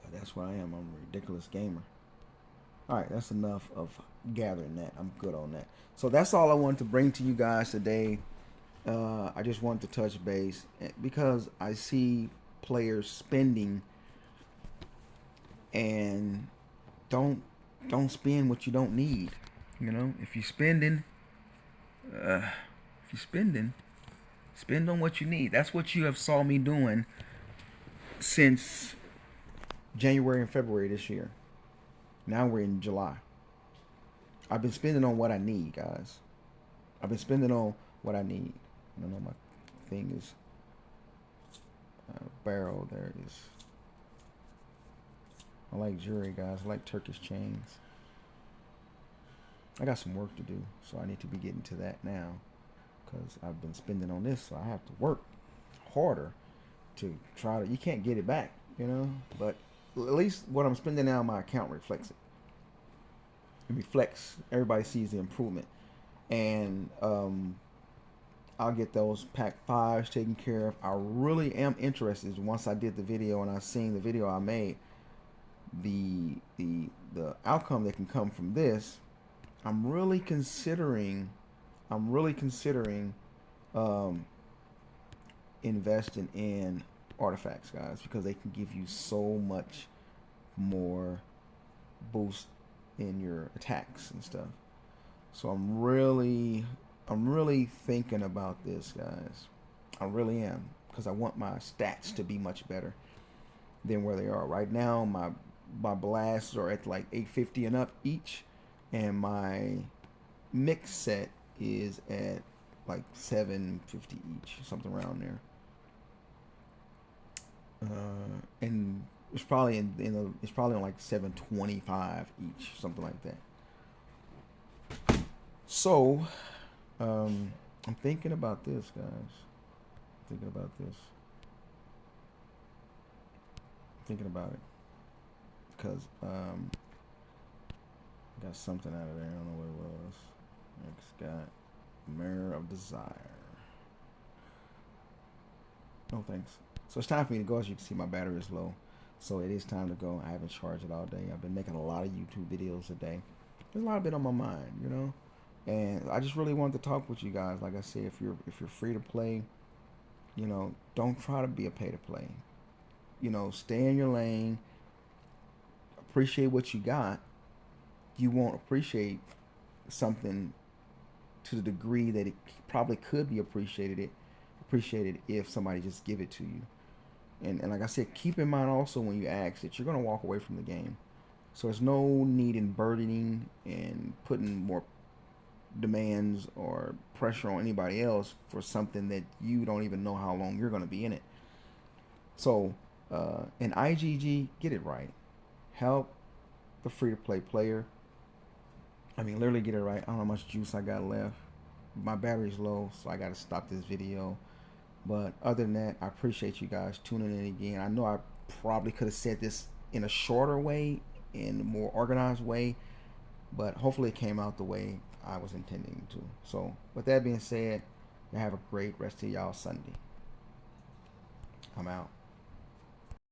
But that's what I am. I'm a ridiculous gamer. Alright, that's enough of gathering that. I'm good on that. So that's all I wanted to bring to you guys today. I just wanted to touch base, because I see players spending, and don't spend what you don't need. If you're spending, spend on what you need. That's what you have saw me doing since January and February this year. Now we're in July. I've been spending on what I need, guys. I've been spending on what I need. I don't know, my thing is barrel. There it is. I like jewelry, guys. I like Turkish chains. I got some work to do, so I need to be getting to that now, because I've been spending on this, so I have to work harder to try to. You can't get it back, but at least what I'm spending now, my account reflects it. It reflects. Everybody sees the improvement, and I'll get those pack 5s taken care of. I really am interested. Once I did the video and I seen the video I made, the outcome that can come from this, I'm really considering investing in artifacts, guys, because they can give you so much more boost in your attacks and stuff. So I'm really thinking about this, guys. I really am, because I want my stats to be much better than where they are right now. My blasts are at like 850 and up each, and my mix set is at like 750 each, something around there. And it's probably it's probably on like 725 each, something like that. So I'm thinking about this, guys. Thinking about it, because I got something out of there. I don't know what it was. It's got Mirror of Desire. No thanks. So it's time for me to go. As you can see, my battery is low. So it is time to go. I haven't charged it all day. I've been making a lot of YouTube videos today. There's a lot of bit on my mind, you know. And I just really wanted to talk with you guys. Like I said, if you're free to play, you know, don't try to be a pay to play. You know, stay in your lane. Appreciate what you got. You won't appreciate something to the degree that it probably could be appreciated if somebody just give it to you. And like I said, keep in mind also when you ask that you're gonna walk away from the game. So there's no need in burdening and putting more demands or pressure on anybody else for something that you don't even know how long you're gonna be in it. So in IGG, get it right. Help the free to play player. I mean, literally get it right. I don't know how much juice I got left. My battery's low, so I got to stop this video. But other than that, I appreciate you guys tuning in again. I know I probably could have said this in a shorter way, in a more organized way, but hopefully it came out the way I was intending to. So with that being said, you have a great rest of y'all Sunday. I'm out.